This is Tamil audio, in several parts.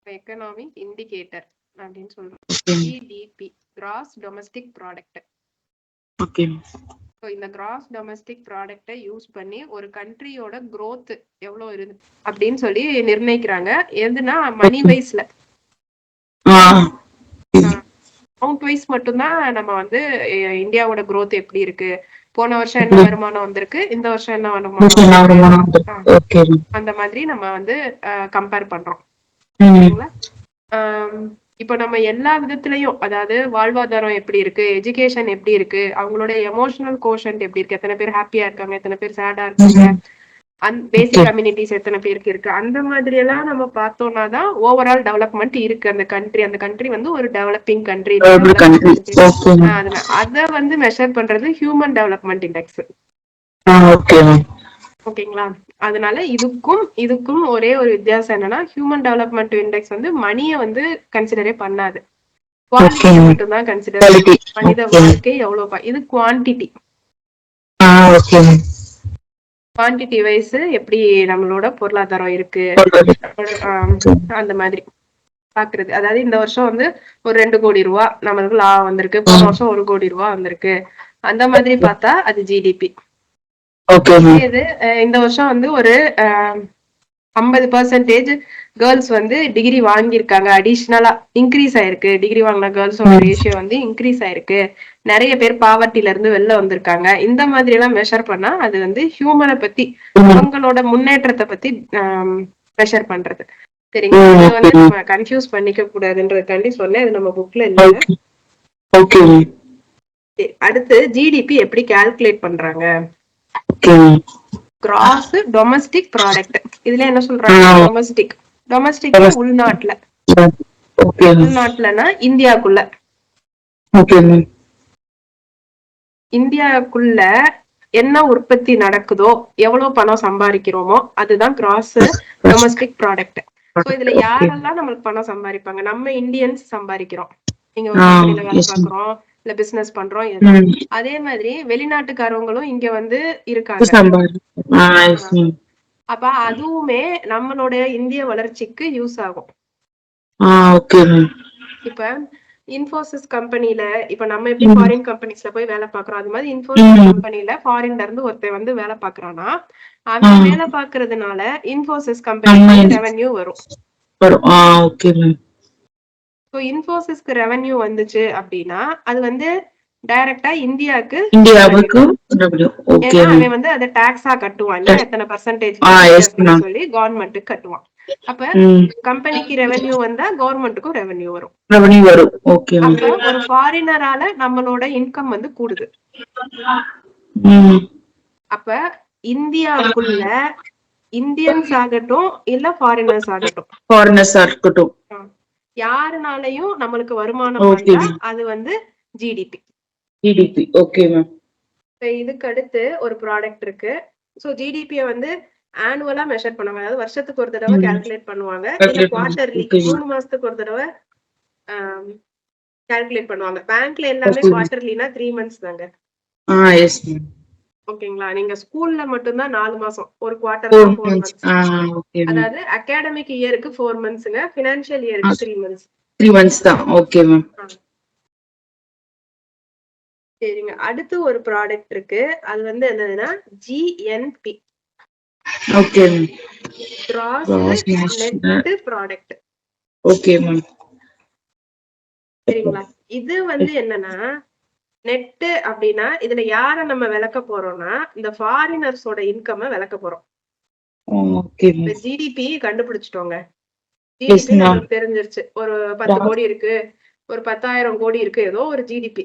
எக்கனாமிக் இண்டிகேட்டர் அப்படின்னு சொல்றோம். Okay GDP, gross domestic product. Okay so இந்த கிராஸ் டொமஸ்டிக் ப்ராடக்டை யூஸ் பண்ணி ஒரு கண்ட்ரியோட growth எவ்வளோ இருக்கு அப்படின்னு சொல்லி நிர்ணயிக்கிறாங்க. எதுனா மணி வைஸ்ல, ஆ அமௌண்ட் வைஸ் மட்டும்தான் நம்ம வந்து இந்தியாவோட growth எப்படி இருக்கு, போன வருஷம் என்ன வருமானம் வந்திருக்கு, இந்த வருஷம் என்ன வருமானம் வந்திருக்கு, ஓகே அந்த மாதிரி நம்ம வந்து கம்பேர் பண்றோம். ம் சரிங்களா? இப்போ நம்ம எல்லா விதத்திலையும், அதாவது வாழ்வாதாரம் எப்படி இருக்கு, எஜுகேஷன் எப்படி இருக்கு, அவங்களோட எமோஷனல் கோஷன்ட் எப்படி இருக்கு, எத்தனை பேர் ஹாப்பியா இருக்காங்க, எத்தனை பேர் சேடா இருக்காங்க, பேசிக் கம்யூனிட்டிஸ் எத்தனை பேருக்கு இருக்கு, அந்த மாதிரி எல்லாம் நம்ம பார்த்தோம்னா தான் ஓவரால் டெவலப்மெண்ட் இருக்கு அந்த கண்ட்ரி வந்து ஒரு டெவலப்பிங் கண்ட்ரி. அத வந்து மெஷர் பண்றது ஹியூமன் டெவலப்மெண்ட் இண்டெக்ஸ். ஓகேங்களா? அதனால இதுக்கும் ஒரே ஒரு வித்தியாசம் என்னன்னா, ஹியூமன் டெவலப்மெண்ட் இண்டெக்ஸ் வந்து மணியை வந்து கன்சிடரே பண்ணாது, குவாலிட்டியை மட்டும் தான் கன்சிடர். மனித வாழ்க்கை எவ்வளவு, இது குவான்டிட்டி. குவான்டிட்டி வைஸ் எப்படி நம்மளோட பொருளாதாரம் இருக்கு அந்த மாதிரி பாக்குறது. அதாவது இந்த வருஷம் வந்து ஒரு 2 கோடி ரூபா நம்மளுக்கு லாபம் வந்திருக்கு, போன வருஷம் 1 கோடி ரூபா வந்திருக்கு, அந்த மாதிரி பார்த்தா அது ஜிடிபி. இது இந்த வருஷம் வந்து ஒரு 50% கேர்ள்ஸ் வந்து டிகிரி வாங்கியிருக்காங்க, அடிஷ்னலா இன்க்ரீஸ் ஆயிருக்கு, டிகிரி வாங்கின கேர்ள்ஸோட ரேஷியோ வந்து இன்க்ரீஸ் ஆயிருக்கு, நிறைய பேர் பாவர்ட்டில இருந்து வெளில வந்திருக்காங்க, இந்த மாதிரி எல்லாம் மெஷர் பண்ணா அது வந்து ஹியூமனை பத்தி, அவங்களோட முன்னேற்றத்தை பத்தி மெஷர் பண்றது. சரிங்களா? இது வந்து நம்ம கன்ஃபியூஸ் பண்ணிக்க கூடாதுன்றதுக்காண்டி சொன்னேன், இது நம்ம புக்ல இல்ல. அடுத்து ஜிடிபி எப்படி கால்குலேட் பண்றாங்க? Gross domestic product. இதுல என்ன சொல்றாங்க? டொமஸ்டிக் உள்நாட்டுல, உள்நாட்டுலனா இந்தியாக்குள்ள, இந்தியாவுக்குள்ள என்ன உற்பத்தி நடக்குதோ, எவ்வளவு பணம் சம்பாதிக்கிறோமோ அதுதான் கிராஸ் டொமஸ்டிக் ப்ராடக்ட். சோ இதுல யாரெல்லாம் நம்மளுக்கு பணம் சம்பாதிப்பாங்க? நம்ம இந்தியன்ஸ் சம்பாதிக்கிறோம், நீங்க ஒரு கம்பெனில வேலை பாக்குறோம், இல்ல பிசினஸ் பண்றோம், அதே மாதிரி வெளிநாட்டுக்காரவங்களும் இங்க வந்து இருக்காங்க. அப்ப அதுவுமே நம்மளோட இந்திய வளர்ச்சிக்கு யூஸ் ஆகும். இப்ப இன்ஃபோசிஸ் கம்பெனில, இப்ப நம்ம எப்படி ஃபாரின் கம்பெனிஸ்ல போய் வேலை பாக்குறோம், அது மாதிரி இன்ஃபோசிஸ் கம்பெனில ஃபாரின்ல இருந்து ஒருத்தர் வந்து வேலை பாக்குறான்னா, அவன் வேலை பாக்குறதுனால இன்ஃபோசிஸ் கம்பெனிக்கு ரெவென்யூ வரும். இன்ஃபோசிஸ்க்கு ரெவென்யூ வந்துச்சு அப்படின்னா அது வந்து டைரக்டா இந்தியாவுக்கு, ஏன்னா அவன் வந்து அதை டாக்ஸா கட்டுவான் இல்லையா, எத்தனை பர்சன்டேஜ் சொல்லி கவர்மெண்ட்டுக்கு கட்டுவான். அப்ப கம்பெனிக்கு ரெவென்யூ வந்தா கவர்மெண்ட்டுக்கும் ரெவென்யூ வரும். அப்ப ஒரு ஃபாரினரால நம்மளோட இன்கம் வந்து கூடுது. அப்ப இந்தியாவுக்குள்ள இந்தியன்ஸ் ஆகட்டும் இல்ல ஃபாரினர்ஸ் ஆகட்டும், யாருனாலையும் நம்மளுக்கு வருமானம் வந்தா அது வந்து ஜிடிபி. இதுக்கு அடுத்து ஒரு ப்ராடக்ட் இருக்கு. சோ ஜிடிபிய வந்து ஆனுவலா மெஷர் பண்ணுவாங்க, அதாவது வருஷத்துக்கு ஒரு தடவை கால்குலேட் பண்ணுவாங்க, இல்ல குவார்டர்லி 3 மாசத்துக்கு ஒரு தடவை கால்குலேட் பண்ணுவாங்க. பேங்க்ல எல்லாமே குவார்டர்லினா 3 months தாங்க. ஓகேங்களா? நீங்க ஸ்கூல்ல மட்டும்தான் 4 மாசம், ஒரு குவார்டர் 4 months. அதாவது அகாடமிக் இயருக்கு 4 monthsங்க, ஃபினான்ஷியல் இயருக்கு 3 months தான். Okay ma'am. சரிங்க. அடுத்து ஒரு ப்ராடக்ட் இருக்கு, அது வந்து என்னதுன்னா ஜிஎன்பி, கிராஸ் நெட் ப்ராடக்ட். சரிங்களா? இது வந்து என்னன்னா நெட் அப்படின்னா இதுல யார நம்ம விளக்க போறோம்னா இந்த ஃபாரினர்ஸோட இன்கம் விளக்க போறோம். ஜிடிபி கண்டுபிடிச்சிட்டோங்க, ஜிடிபி நமக்கு தெரிஞ்சிருச்சு, ஒரு 10 கோடி இருக்கு, ஒரு 10,000 கோடி இருக்கு, ஏதோ ஒரு ஜிடிபி.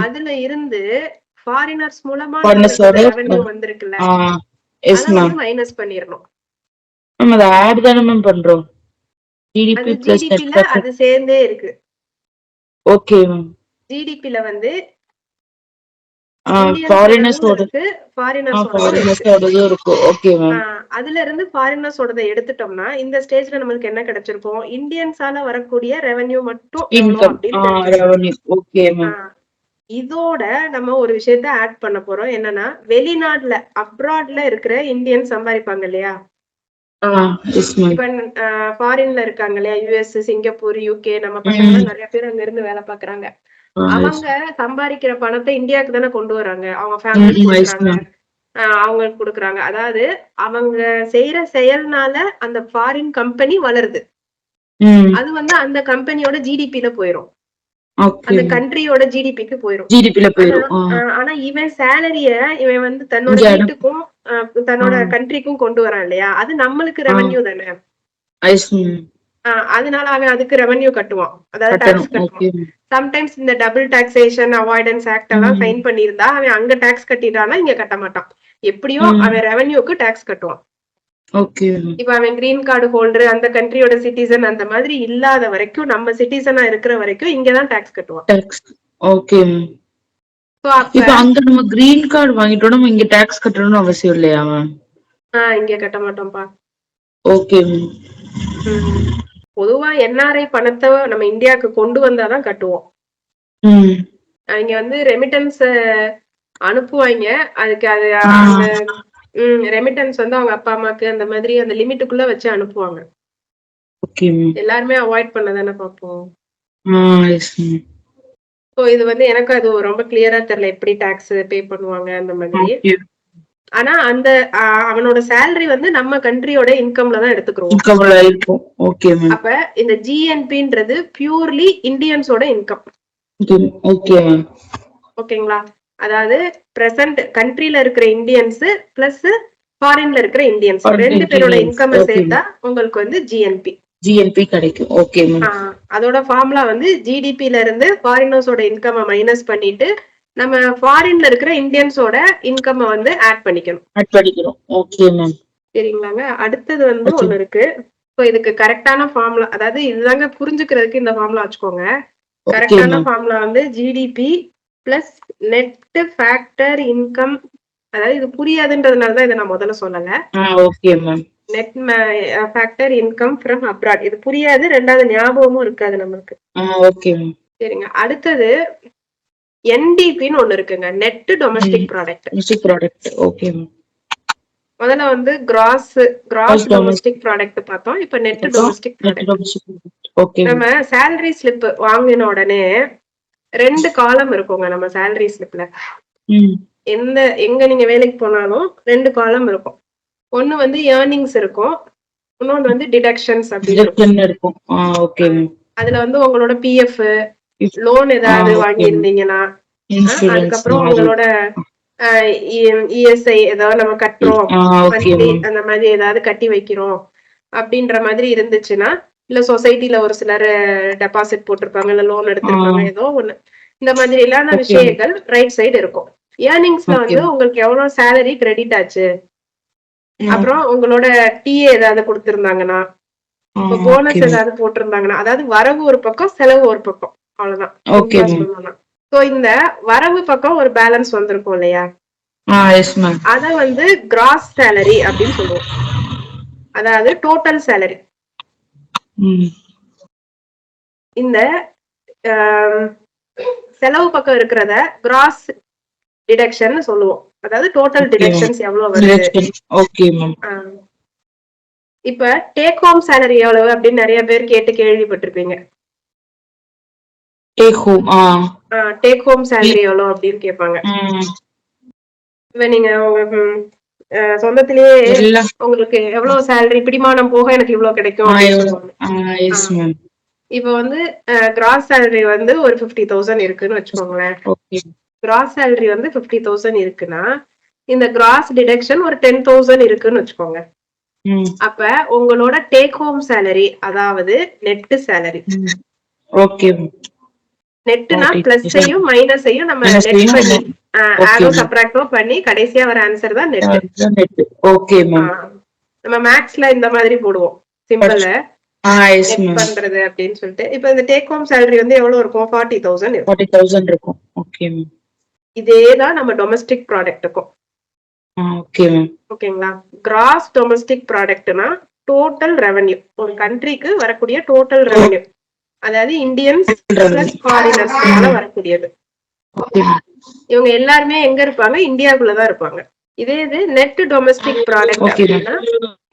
அதுல இருந்து ஃபாரினர்ஸ் மூலமா ரெவென்யூ வந்திருக்குல்ல, அத வந்து மைனஸ் பண்ணிரணும். அது ஜிடிபில அது சேர்ந்தே இருக்கு. ஜிடிபில வந்து அதுல இருந்து ஃபாரினர்ஸோட எடுத்துட்டோம்னா இந்த ஸ்டேஜ்ல நமக்கு என்ன கிடைச்சிருக்கும்? இந்தியன்ஸால வரக்கூடிய ரெவென்யூ மட்டும் இதோட நம்ம ஒரு விஷயத்த ஆட் பண்ண போறோம். என்னன்னா வெளிநாட்டுல அப்ராட்ல இருக்கிற இந்தியன் சம்பாதிப்பாங்க இல்லையா, எஸ் மேம். இப்ப ஃபாரின்ல இருக்காங்க இல்லையா, யுஎஸ், சிங்கப்பூர், யூகே, நம்ம பசங்க நிறைய பேர் அங்க இருந்து வேலை பாக்குறாங்க. அவங்க சம்பாதிக்கிற பணத்தை இந்தியாவுக்கு தானே கொண்டு வராங்க, அவங்க ஃபேமிலி கொடுக்குறாங்க, அவங்களுக்கு கொடுக்குறாங்க. அதாவது அவங்க செய்யற செயல்னால அந்த ஃபாரின் கம்பெனி வளருது. அது வந்து அந்த கம்பெனியோட ஜிடிபில போயிரும், அந்த கண்ட்ரியோட ஜிடிபிக்கு போயிரும். ஆனா இவன் சேலரிய இவன் வந்து தன்னோட வீட்டுக்கும் தன்னோட கண்ட்ரிக்கும் கொண்டு வரான் இல்லையா, அது நம்மளுக்கு ரெவென்யூ தானே. அதனால அவன் அதுக்கு ரெவென்யூ கட்டுவான், அதாவது டாக்ஸ் கட்டுவான். சம்டைம்ஸ் இந்த டபுள் டாக்ஸேஷன் அவாய்டன்ஸ் ஆக்ட் எல்லாம் சைன் பண்ணியிருந்தா அவன் அங்க டாக்ஸ் கட்டிட்டானா இங்க கட்ட மாட்டான். எப்படியோ அவன் ரெவென்யூக்கு டாக்ஸ் கட்டுவான். இப்ப அவன் கிரீன் கார்டு ஹோல்டர், அந்த கண்ட்ரியோட சிட்டிசன் அந்த மாதிரி இல்லாத வரைக்கும், நம்ம சிட்டிசனா இருக்கிற வரைக்கும் இங்கதான் டாக்ஸ் கட்டுவான். இப்ப அங்க நம்ம கிரீன் கார்டு வாங்கிட்டோம், நம்ம இங்க டாக்ஸ் கட்டணும்னு அவசியம் இல்லையா? இங்க கட்ட மாட்டோம்ப்பா. ஓகே. பொதுவா என்ஆர்ஐ பணத்தை நம்ம இந்தியாவுக்கு கொண்டு வந்தாதான் கட்டுவோம். இங்க வந்து ரெமிட்டன்ஸ் அனுப்புவாங்க, அதுக்கு அது ரெமிட்டன்ஸ் வந்து அவங்க அப்பா அம்மாக்கு அந்த மாதிரி அந்த லிமிட்டுக்குள்ள வச்சு அனுப்புவாங்க. எல்லாருமே அவாய்ட் பண்ணதானே பார்ப்போம். சோ இது வந்து எனக்கு அது ரொம்ப கிளியரா தெரியல எப்படி டாக்ஸ் பே பண்ணுவாங்க அந்த மாதிரி. ஆனா அந்த அவனோட சேலரி வந்து நம்ம கண்ட்ரியோட இன்கம்ல தான் எடுத்துக்கிறோம். அப்ப இந்த ஜிஎன்பின்றது பியூர்லி இந்தியன்ஸோட இன்கம். ஓகேங்களா? அதாவது பிரசன்ட் கண்ட்ரில இருக்கிற இந்தியன்ஸ் பிளஸ் ஃபாரின்ல இருக்கிற இந்தியன்ஸ் ரெண்டு பேரோட இன்கம் சேர்த்தா உங்களுக்கு வந்து ஜிஎன்பி கிடைக்கும். ஓகே. அதோட ஃபார்முலா வந்து ஜிடிபில இருந்து ஃபாரினர்ஸோட இன்கம் மைனஸ் பண்ணிட்டு நம்ம ஃபாரின்ல இருக்கிற இந்தியன்ஸோட இன்கம் வந்து ஆட் பண்ணிக்கணும். Okay ma'am. சரிங்களாங்க? அடுத்தது வந்து ஒண்ணு இருக்கு. சோ இதுக்கு கரெக்டான ஃபார்முலா, அதாவது இதுதாங்க புரிஞ்சுக்கிறதுக்கு இந்த ஃபார்முலா வச்சுக்கோங்க. கரெக்டான ஃபார்முலா வந்து GDP plus net factor income. அதாவது இது புரியாதுன்றதுனாலதான் இதை நான் முதல்ல சொல்லல. Okay ma'am. Net factor income from abroad, இது புரியாது, ரெண்டாவது ஞாபகமும் இருக்காது நம்மளுக்கு. ஓகே. சரிங்க. அடுத்தது என்டிபின்னு ஒண்ணு இருக்குங்க, நெட் டொமஸ்டிக் ப்ராடக்ட். ஓகே. முதல்ல வந்து கிராஸ் டொமஸ்டிக் ப்ராடக்ட் பார்த்தோம். இப்ப நெட் டொமஸ்டிக் ப்ராடக்ட். நம்ம சேலரி ஸ்லிப் வாங்கின உடனே 2 காலம் இருக்குங்க நம்ம சேலரி ஸ்லிப்ல. எங்க நீங்க வேலைக்கு போனாலும் 2 காலம் இருக்கும். ஒண்ணு வந்து ஏர்னிங்ஸ் இருக்கும், இன்னொன்னு வந்து டிடக்ஷன்ஸ் அப்படின்னு இருக்கும். அதுல வந்து உங்களோட பிஎஃப், லோன் ஏதாவது வாங்கி இருந்தீங்கன்னா, அதுக்கப்புறம் உங்களோட இஎஸ்ஐ ஏதாவது நம்ம கட்டுறோம் அந்த மாதிரி ஏதாவது கட்டி வைக்கிறோம் அப்படின்ற மாதிரி இருந்துச்சுன்னா, இல்ல சொசைட்டில ஒரு சிலர் டெபாசிட் போட்டிருப்பாங்க, இல்ல லோன் எடுத்திருப்பாங்க, ஏதோ ஒண்ணு இந்த மாதிரி இல்லாத விஷயங்கள் ரைட் சைடு இருக்கும். ஏர்னிங்ஸ்ல வந்து உங்களுக்கு எவ்வளவு சேலரி கிரெடிட் ஆச்சு, அப்புறம் உங்களோட டிஏ ஏதாவது கொடுத்திருந்தாங்கன்னா, போனஸ் ஏதாவது போட்டிருந்தாங்கன்னா, அதாவது வரவு ஒரு பக்கம் செலவு ஒரு பக்கம், அவ்வளவுதான். சோ இந்த வரவு பக்கம் ஒரு பேலன்ஸ் வந்திருக்கும் இல்லையா, அத வந்து கிராஸ் சேலரி அப்படின்னு சொல்லுவோம். அதாவது டோட்டல் சேலரி. இந்த செலவு பக்கம் இருக்கிறத கிராஸ் டிடக்ஷன் சொல்லுவோம். அதாவது டோட்டல் டிடக்ஷன்ஸ் எவ்வளவு வருது. இப்ப டேக் ஹோம் சேலரி எவ்வளவு அப்படின்னு நிறைய பேர் கேட்டு கேள்விப்பட்டிருப்பீங்க. டேக் ஹோம் சேலரி எவ்வளவு அப்படின்னு கேட்பாங்க. இப்ப நீங்க உங்க சொந்தத்திலேயே உங்களுக்கு எவ்வளவு சேலரி பிடிமானம் போக எனக்கு இவ்வளவு கிடைக்கும். இப்ப வந்து கிராஸ் சேலரி வந்து ஒரு 50,000 இருக்குன்னு வச்சுக்கோங்களேன். கிராஸ் சேலரி வந்து 50,000 இருக்குன்னா இந்த கிராஸ் டிடக்ஷன் ஒரு 10,000 இருக்குன்னு வச்சுக்கோங்க. அப்ப உங்களோட டேக் ஹோம் சேலரி, அதாவது நெட் சேலரி. நெட்னா பிளஸ்ஸையும் மைனஸையும் நம்ம நெட் பண்ணி ஆரோ சப்ட்ராக்டோ பண்ணி கடைசியா வர ஆன்சர் தான் நெட். நம்ம மேக்ஸ்ல இந்த மாதிரி போடுவோம் சிம்பிள்ல நெட் பண்றது அப்படின்னு சொல்லிட்டு. இப்ப இந்த டேக் ஹோம் சேலரி வந்து எவ்வளவு இருக்கும்? 40,000 இருக்கும். இதேதான் நம்ம டொமஸ்டிக் ப்ராடக்ட்டுக்கும். ஓகேங்களா? கிராஸ் டொமஸ்டிக் ப்ராடக்ட்னா டோட்டல் ரெவென்யூ, ஒரு கண்ட்ரிக்கு வரக்கூடிய டோட்டல் ரெவென்யூ, அதாவது இந்தியன்ஸ் பிளஸ் ஃபாரினர்ஸ் வரக்கூடியது. இவங்க எல்லாருமே எங்க இருப்பாங்க? இந்தியாவுக்குள்ளதான் இருப்பாங்க. இதே இது நெட் டொமஸ்டிக் ப்ராடக்ட் அப்படின்னா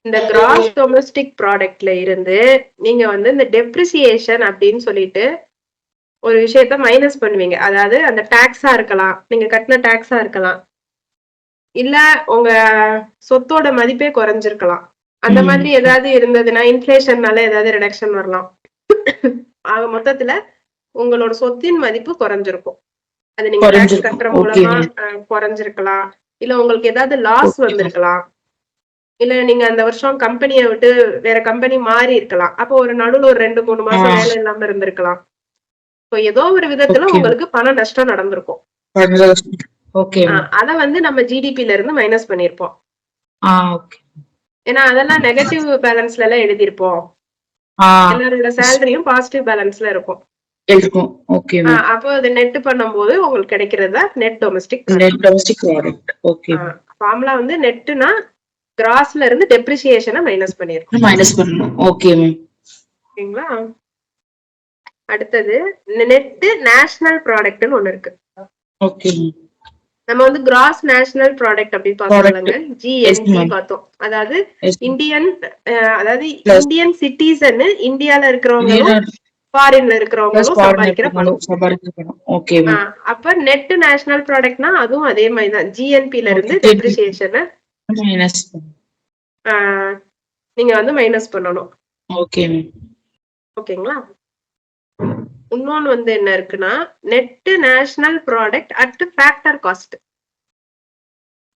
இந்த கிராஸ் டொமஸ்டிக் ப்ராடக்ட்ல இருந்து நீங்க வந்து இந்த டெப்ரிசியேஷன் அப்படின்னு சொல்லிட்டு ஒரு விஷயத்த மைனஸ் பண்ணுவீங்க. அதாவது அந்த டாக்ஸா இருக்கலாம், நீங்க கட்டின டாக்ஸா இருக்கலாம், இல்ல உங்க சொத்தோட மதிப்பே குறைஞ்சிருக்கலாம். அந்த மாதிரி ஏதாவது இருந்ததுன்னா இன்ஃபிளேஷன்னால ஏதாவது ரிடக்ஷன் வரலாம். ஆக மொத்தத்துல உங்களோட சொத்தின் மதிப்பு குறைஞ்சிருக்கும். அது நீங்க டாக்ஸ் கட்டுற மூலமா குறைஞ்சிருக்கலாம், இல்ல உங்களுக்கு ஏதாவது லாஸ் வந்திருக்கலாம், இல்ல நீங்க அந்த வருஷம் கம்பெனியை விட்டு வேற கம்பெனி மாறி இருக்கலாம். அப்போ ஒரு நடுவுல ஒரு 2-3 மாசம் வேலை இல்லாம இருந்திருக்கலாம். ஏதோ ஒரு விதத்துல உங்களுக்கு பண நஷ்டம் நடந்திருக்கும். அத வந்து நம்ம ஜிடிபில இருந்து மைனஸ் பண்ணிருப்போம். ஏன்னா அதெல்லாம் நெகட்டிவ் பேலன்ஸ்ல எல்லாம் எழுதிருப்போம். எல்லாரோட சேலரியும் பாசிட்டிவ் பேலன்ஸ்ல இருக்கும். அப்போ அது நெட் பண்ணும்போது உங்களுக்கு கிடைக்கிறதா நெட் டொமஸ்டிக் ப்ராடக்ட். ஃபார்முலா வந்து நெட்னா கிராஸ்ல இருந்து டெப்ரிசியேஷனை மைனஸ் பண்ணிருக்கோம். ஓகேங்களா? அடுத்தது நெட் நேஷனல் ப்ராடக்ட்னு ஒண்ணு இருக்கு. நம்ம வந்து கிராஸ் நேஷனல் ப்ராடக்ட் அப்படி பார்த்தோம்லங்க, ஜிஎன்பி பார்த்தோம். அதாவது இந்தியன் சிட்டிசன், இந்தியால இருக்கிறவங்களும் ஃபாரின்ல இருக்கிறவங்களும் சம்பாதிக்கிற பணம். அப்ப நெட் நேஷனல் ப்ராடக்ட்னா அதுவும் அதே மாதிரிதான். ஜிஎன்பில இருந்து டெப்ரிசியேஷனை நீங்க வந்து மைனஸ் பண்ணணும். ஓகேங்களா? இன்னொன்னு வந்து என்ன இருக்குன்னா net national product at factor cost.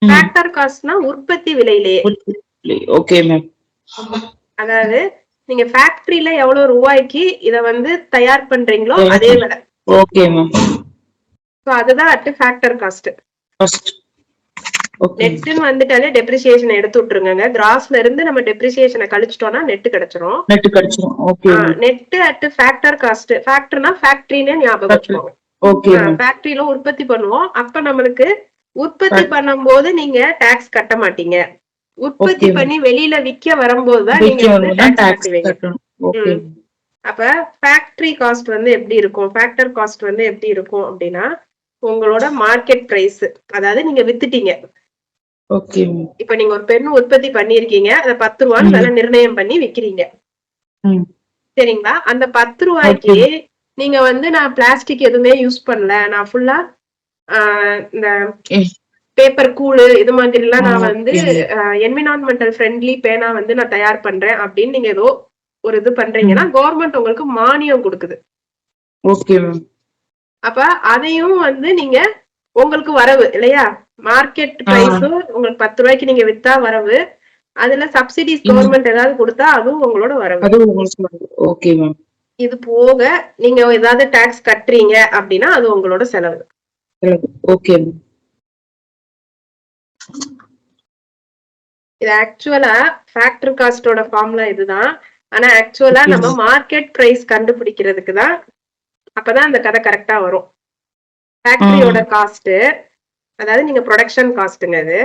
Factor காஸ்ட்னா உற்பத்தி விலையிலேயே. அதாவது நீங்க ஃபேக்டரியில எவ்வளவு ரூபாய்க்கு இத வந்து தயார் பண்றீங்களோ அதே விலை. அதுதான் அட் ஃபேக்டர் காஸ்ட். நெட்னு வந்துட்டாலே டெப்ரிசியேஷன் எடுத்து விட்டுருங்க. கிராஸ்ல இருந்து நம்ம டெப்ரிசியேஷனை கழிச்சிட்டோம்னா நெட் கிடைச்சிரும். Net at factor cost. ஃபேக்டர்னா ஃபேக்டரினே ஞாபகம் வச்சுக்கோங்க. ஃபேக்டரியில உற்பத்தி பண்ணுவோம். அப்ப நம்மளுக்கு உற்பத்தி பண்ணும் போது நீங்க டாக்ஸ் கட்ட மாட்டீங்க. உற்பத்தி பண்ணி வெளியில விக்க வரும்போதுதான் நீங்க வந்து டாக்ஸ் கட்டுவீங்க. அப்ப ஃபேக்டரி காஸ்ட் வந்து எப்படி இருக்கும், ஃபேக்டர் காஸ்ட் வந்து எப்படி இருக்கும் அப்படின்னா உங்களோட மார்க்கெட் பிரைஸ். அதாவது நீங்க வித்துட்டீங்க. இப்ப நீங்க ஒரு பெண் உற்பத்தி பண்ணிருக்கீங்க, அத 10 ரூபான்னு விலை நிர்ணயம் பண்ணி விக்கிறீங்க. சரிங்களா? அந்த 10 ரூபாய்க்கு நீங்க வந்து நான் பிளாஸ்டிக் எதுவுமே யூஸ் பண்ணல, நான் ஃபுல்லா இந்த பேப்பர் கூழு இது மாதிரி எல்லாம் நான் வந்து என்விரான்மெண்டல் ஃப்ரெண்ட்லி பேனா வந்து நான் தயார் பண்றேன் அப்படின்னு நீங்க ஏதோ ஒரு இது பண்றீங்கன்னா கவர்மெண்ட் உங்களுக்கு மானியம் கொடுக்குது. அப்ப அதையும் வந்து நீங்க உங்களுக்கு வரவு இல்லையா? மார்க்கெட் பிரைஸும் உங்களுக்கு 10 ரூபாய்க்கு நீங்க வித்தா வரவு, அதுல சப்சிடிஸ் கவர்மெண்ட் ஏதாவது கொடுத்தா அதுவும் உங்களோட வரவு. இது போக நீங்க ஏதாவது டாக்ஸ் கட்டுறீங்க அப்படின்னா அது உங்களோட செலவு. இது ஆக்சுவலா ஃபேக்டர் காஸ்டோட ஃபார்முலா இதுதான். ஆனா ஆக்சுவலா நம்ம மார்க்கெட் பிரைஸ் கண்டுபிடிக்கிறதுக்கு தான், அப்பதான் அந்த கதை கரெக்டா வரும். ஃபேக்டரியோட காஸ்ட், அதாவது நீங்க ப்ரொடக்ஷன் காஸ்ட்ங்க அது.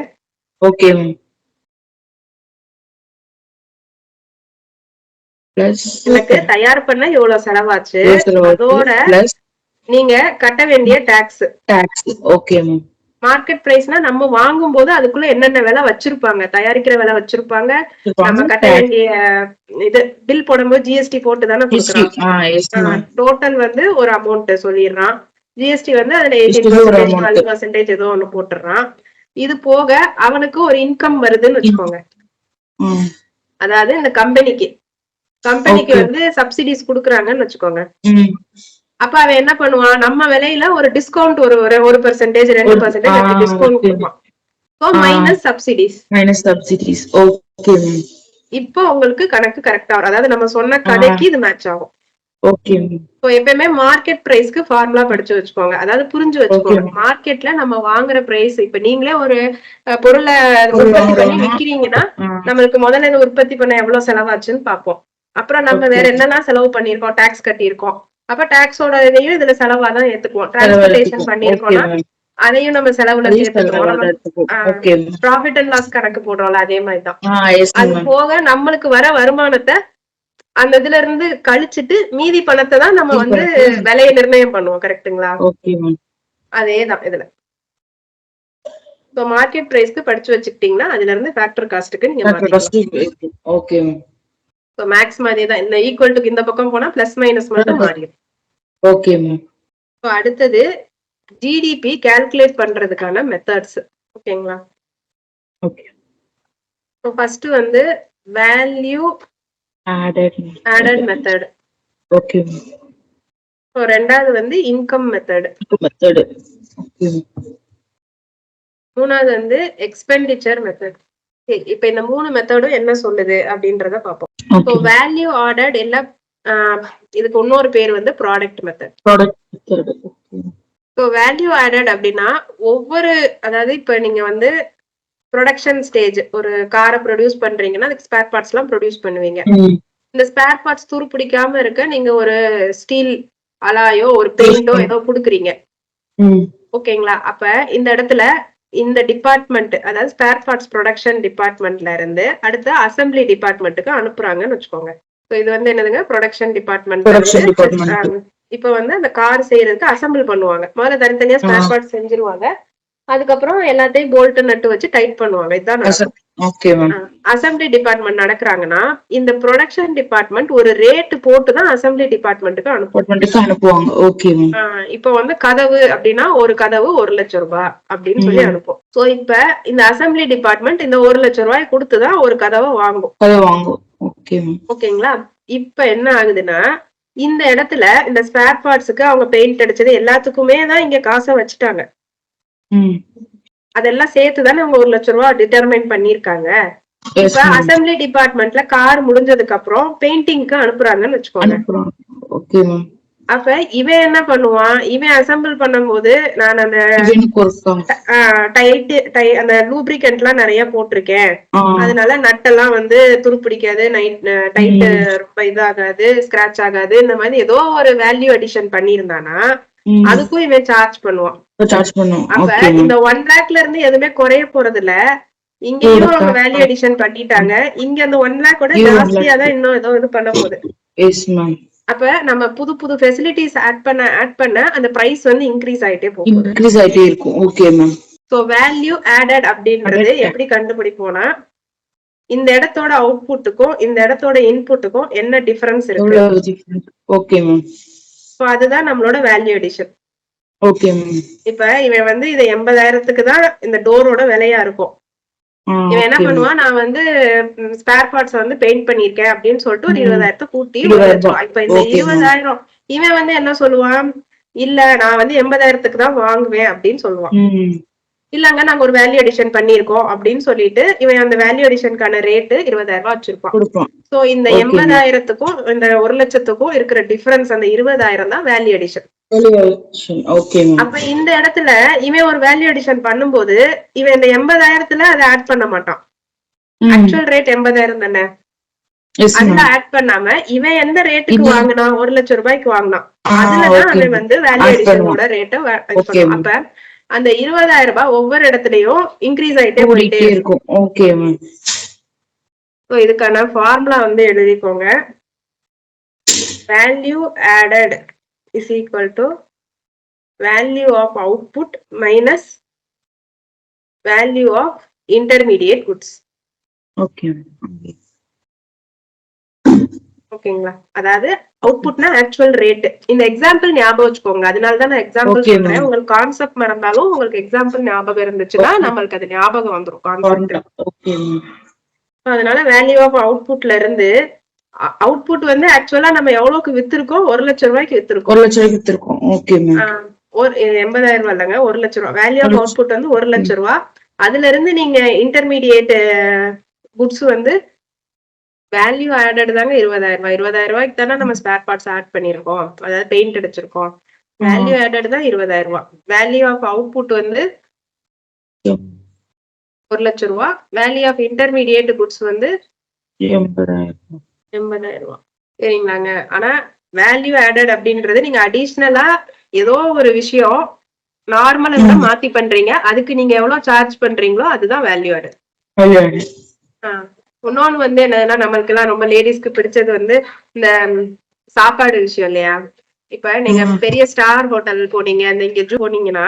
எனக்கு தயார் பண்ண எவ்வளவு செலவாச்சு, அதோட நீங்க கட்ட வேண்டிய டாக்ஸ். மார்க்கெட் பிரைஸ்னா நம்ம வாங்கும் போது அதுக்குள்ள என்னென்ன விலை வச்சிருப்பாங்க, தயாரிக்கிற விலை வச்சிருப்பாங்க, நம்ம கட்ட வேண்டிய இது பில் போடும்போது ஜிஎஸ்டி போட்டு தானே கொடுக்குறான். டோட்டல் வந்து ஒரு அமௌண்ட் சொல்லிடுறான். ஜிஎஸ்டி வந்து அதுல 18%, 12% ஏதோ ஒண்ணு போட்டுறான். இது போக அவனுக்கு ஒரு இன்கம் வருதுன்னு வச்சுக்கோங்க. அதாவது இந்த கம்பெனிக்கு வந்து சப்சிடிஸ் குடுக்குறாங்கன்னு வச்சுக்கோங்க. அப்ப அவன் என்ன பண்ணுவான், நம்ம விலையில ஒரு டிஸ்கவுண்ட், ஒரு 1%, 2% டிஸ்கவுண்ட் கொடுப்பான். Minus subsidies. இப்போ உங்களுக்கு கணக்கு கரெக்டா வரும். அதாவது நம்ம சொன்ன கதைக்கு இது மேட்ச் ஆகும். எப்பயுமே மார்க்கெட் பிரைஸ்க்கு ஃபார்முலா படிச்சு வச்சுக்கோங்க. அதாவது புரிஞ்சு வச்சுக்கோங்க. மார்க்கெட்ல நம்ம வாங்குற பிரைஸ், இப்ப நீங்களே ஒரு பொருளை உற்பத்தி பண்ணி விக்கிறீங்கன்னா நம்மளுக்கு முதல்ல இந்த உற்பத்தி பண்ண எவ்வளவு செலவாச்சுன்னு பாப்போம். அப்புறம் நம்ம வேற என்னெல்லாம் செலவு பண்ணிருக்கோம், டாக்ஸ் கட்டியிருக்கோம். அப்ப டாக்ஸோட இதையும் இதுல செலவாதான் ஏத்துக்குவோம். டிரான்ஸ்போர்டேஷன் பண்ணிருக்கோம்னா அதையும் நம்ம செலவுல சேர்த்துக்குவோம். ப்ராஃபிட் அண்ட் லாஸ் கணக்கு போடுறோம்ல, அதே மாதிரிதான். அது போக நம்மளுக்கு வர வருமானத்தை அந்த இதுல இருந்து கழிச்சிட்டு மீதி பணத்தை தான் நம்ம வந்து விலையை நிர்ணயம் பண்ணுவோம். கரெக்டுங்களா? அதேதான் இதுல. இப்போ மார்க்கெட் பிரைஸ்க்கு படிச்சு வச்சுக்கிட்டீங்கன்னா அதுல இருந்து ஃபேக்டர் காஸ்ட்டுக்கு நீங்க மாத்திக்கலாம். ஓகே. சோ மேக்ஸ் மாதிரி தான், இந்த ஈக்குவல் டு இந்த பக்கம் போனா பிளஸ் மைனஸ் மட்டும் மாறிடும். Okay ma'am. ஸோ அடுத்தது ஜிடிபி கால்குலேட் பண்றதுக்கான மெத்தட்ஸ். ஓகேங்களா? ஓகே. ஸோ ஃபர்ஸ்ட் வந்து value added method. Okay. So ரெண்டாவது வந்து இன்கம் மெத்தட். ஓகே. மூணாவது வந்து எக்ஸ்பெண்டிச்சர் மெத்தட். இப்ப இந்த 3 மெத்தடும் என்ன சொல்லுது அப்படின்றத பார்ப்போம். ஸோ வேல்யூ ஆடட் எல்லாம் இதுக்கு இன்னொரு பேர் வந்து product method. So value added அப்படின்னா ஒவ்வொரு, அதாவது இப்ப நீங்க வந்து ப்ரொடக்ஷன் ஸ்டேஜ் ஒரு காரை ப்ரொடியூஸ் பண்றீங்கன்னா அதுக்கு ஸ்பேர் பார்ட்ஸ் எல்லாம் ப்ரொடியூஸ் பண்ணுவீங்க. இந்த ஸ்பேர் பார்ட்ஸ் துரு பிடிக்காம இருக்க நீங்க ஒரு ஸ்டீல் அலாயோ ஒரு பெயிண்டோ ஏதோ குடுக்குறீங்க. ஓகேங்களா? அப்ப இந்த இடத்துல இந்த டிபார்ட்மெண்ட், அதாவது ஸ்பேர் பார்ட்ஸ் ப்ரொடக்ஷன் டிபார்ட்மெண்ட்ல இருந்து அடுத்து அசம்பிளி டிபார்ட்மெண்ட்டுக்கு அனுப்புறாங்கன்னு வச்சுக்கோங்க. இது வந்து என்னதுங்க, ப்ரொடக்ஷன் டிபார்ட்மெண்ட். இப்ப வந்து அந்த கார் செய்யறதுக்கு அசம்பிள் பண்ணுவாங்க. முதல்ல தனித்தனியா ஸ்பேர் பார்ட்ஸ் செஞ்சிருவாங்க. அதுக்கப்புறம் எல்லாத்தையும் போல்ட் நட்டு வச்சு டைட் பண்ணுவாங்க. இதுதான் அசம்பிளி டிபார்ட்மெண்ட் நடக்கிறாங்கன்னா இந்த ப்ரொடக்ஷன் டிபார்ட்மெண்ட் ஒரு ரேட் போட்டுதான் அசம்பிளி டிபார்ட்மெண்ட்டுக்கு அனுப்புவாங்க. ஓகே. இப்ப வந்து கதவு அப்படின்னா ஒரு கதவு 1 லட்சம் ரூபாய் அப்படின்னு சொல்லி அனுப்பும். சோ இப்ப இந்த அசம்பிளி டிபார்ட்மெண்ட் இந்த 1 லட்சம் ரூபாய் கொடுத்துதான் ஒரு கதவை வாங்கும். ஓகேங்களா? இப்ப என்ன ஆகுதுன்னா இந்த இடத்துல இந்த ஸ்பேர் பார்ட்ஸுக்கு அவங்க பெயிண்ட் அடிச்சது எல்லாத்துக்குமே தான் இங்க காசை வச்சுட்டாங்க. அதெல்லாம் சேர்த்துதானே அவங்க 1 லட்சம் ரூபாய் டிட்டர்மைன் பண்ணிருக்காங்க. இப்ப அசம்பிளி டிபார்ட்மெண்ட்ல கார் முடிஞ்சதுக்கு அப்புறம் பெயிண்டிங்க்கு அனுப்புறாங்கன்னு வச்சுக்கோங்க. அப்ப இவன் என்ன பண்ணுவான், இவன் அசம்பிள் பண்ணும் போது நான் அந்த அந்த லூப்ரிகன்ட் எல்லாம் நிறைய போட்டிருக்கேன், அதனால நட்டெல்லாம் வந்து துருப்பிடிக்காது, டைட் ரொம்ப இதாகாது, ஸ்கிராச் ஆகாது, இந்த மாதிரி ஏதோ ஒரு வேல்யூ அடிஷன் பண்ணிருந்தானா அதுக்கும் இவன் சார்ஜ் பண்ணுவான். அப்ப இந்த 1 lakhல இருந்து எதுவுமே குறைய போறது இல்ல. இங்கேயும் அவங்க வேல்யூ அடிஷன் பண்ணிட்டாங்க. இங்க அந்த 1 lakh கூட ஜாஸ்தியா தான் இன்னும் ஏதோ இது பண்ண போகுது. அப்ப நம்ம புது புது ஃபெசிலிட்டிஸ் ஆட் பண்ண அந்த பிரைஸ் வந்து இன்க்ரீஸ் ஆயிட்டே போகும். சோ வேல்யூ ஆடட் அப்படின்றது எப்படி கண்டுபிடிப்போம்னா இந்த இடத்தோட அவுட்புட்டுக்கும் இந்த இடத்தோட இன்புட்டுக்கும் என்ன டிஃபரன்ஸ் இருக்கு. அதுதான் நம்மளோட வேல்யூ அடிஷன். இப்ப இவன் வந்து இதை 80,000க்கு தான் இந்த டோரோட விலையா இருக்கும். இவன் என்ன பண்ணுவான், நான் வந்து ஸ்பேர் பார்ட்ஸ் வந்து பெயிண்ட் பண்ணிருக்கேன் அப்படின்னு சொல்லிட்டு ஒரு 20,000 கூட்டி 1 லட்சம். இப்ப இந்த 20,000 இவன் வந்து என்ன சொல்லுவான், இல்ல நான் வந்து 80,000க்கு தான் வாங்குவேன் அப்படின்னு சொல்லுவான். இல்லங்க நாங்க ஒரு வேல்யூ அடிஷன் பண்ணிருக்கோம் அப்படின்னு சொல்லிட்டு இவன் அந்த வேல்யூ அடிஷனுக்கான ரேட்டு 20,000 வச்சிருப்பான். சோ இந்த 80,000க்கும் இந்த 1 லட்சத்துக்கும் இருக்கிற டிஃபரன்ஸ் அந்த 20,000 தான் வேல்யூ அடிஷன். அப்ப இந்த இடத்துல இவன் ஒரு வேல்யூ அடிஷன் பண்ணும்போது இவன் இந்த 80,000த்துல அதை ஆட் பண்ண மாட்டான். ஆக்சுவல் ரேட் 80,000 தானே, அதுல ஆட் பண்ணாம இவன் எந்த ரேட்டுக்கு வாங்கினான், 1 லட்சம் ரூபாய்க்கு வாங்கினான், அதுலதான் அவன் வந்து வேல்யூ அடிஷனோட ரேட்டை பண்ணுவான். அப்ப அந்த 20,000 ரூபாய் ஒவ்வொரு இடத்துலயும் இன்க்ரீஸ் ஆயிட்டே போயிட்டே இருக்கும். இதுக்கான ஃபார்முலா வந்து எழுதிக்கோங்க. Value added is equal to value of output minus value of intermediate goods. ஓகேங்களா? அதாவது அவுட்புட்னா ஆக்சுவல் ரேட். இந்த எக்ஸாம்பிள் ஞாபகம் வச்சுக்கோங்க, அதனாலதான் நான் எக்ஸாம்பிள் சொல்றேன். உங்களுக்கு கான்செப்ட் மறந்தாலும் உங்களுக்கு எக்ஸாம்பிள் ஞாபகம் இருந்துச்சுன்னா நம்மளுக்கு அது ஞாபகம் வந்துரும் கான்செப்ட். அதனால வேல்யூ ஆஃப் அவுட்புட்ல இருந்து அவுட்புட் வந்து ஆக்சுவலா நம்ம எவ்வளவுக்கு வித்திருக்கோம், 1 லட்சம் ரூபாய்க்கு வித்திருக்கோம். 80,000 ரூபாய் இல்லைங்க, 1 லட்சம் ரூபாய். வேல்யூ ஆஃப் அவுட்புட் வந்து 1 லட்சம் ரூபாய். அதுல இருந்து நீங்க இன்டர்மீடியேட் குட்ஸ் வந்து வேல்யூ ஆடட் தாங்க 20,000 ரூபாய். 20,000 ரூபாய்க்கு தானே நம்ம ஸ்பேர் பார்ட்ஸ் ஆட் பண்ணிருக்கோம், அதாவது பெயிண்ட் அடிச்சிருக்கோம். வேல்யூ ஆடட் தான் 20,000 ரூபாய். வேல்யூ ஆஃப் அவுட்புட் வந்து 1 லட்சம் ரூபாய். வேல்யூ ஆஃப் இன்டர்மீடியேட் குட்ஸ் வந்து 80,000 ரூபாய். சரிங்களாங்க? ஆனா வேல்யூ ஆடட் அப்படின்றது நீங்க அடிஷ்னலா ஏதோ ஒரு விஷயம் நார்மலா இருந்தா மாத்தி பண்றீங்க, அதுக்கு நீங்க எவ்வளவு சார்ஜ் பண்றீங்களோ அதுதான் வேல்யூ ஆடட். இன்னொன்னு வந்து என்னன்னா, நம்மளுக்கு எல்லாம் ரொம்ப லேடிஸ்க்கு பிடிச்சது வந்து இந்த சாப்பாடு விஷயம் இல்லையா? இப்ப நீங்க பெரிய ஸ்டார் ஹோட்டல் போனீங்க, இந்த இங்க போனீங்கன்னா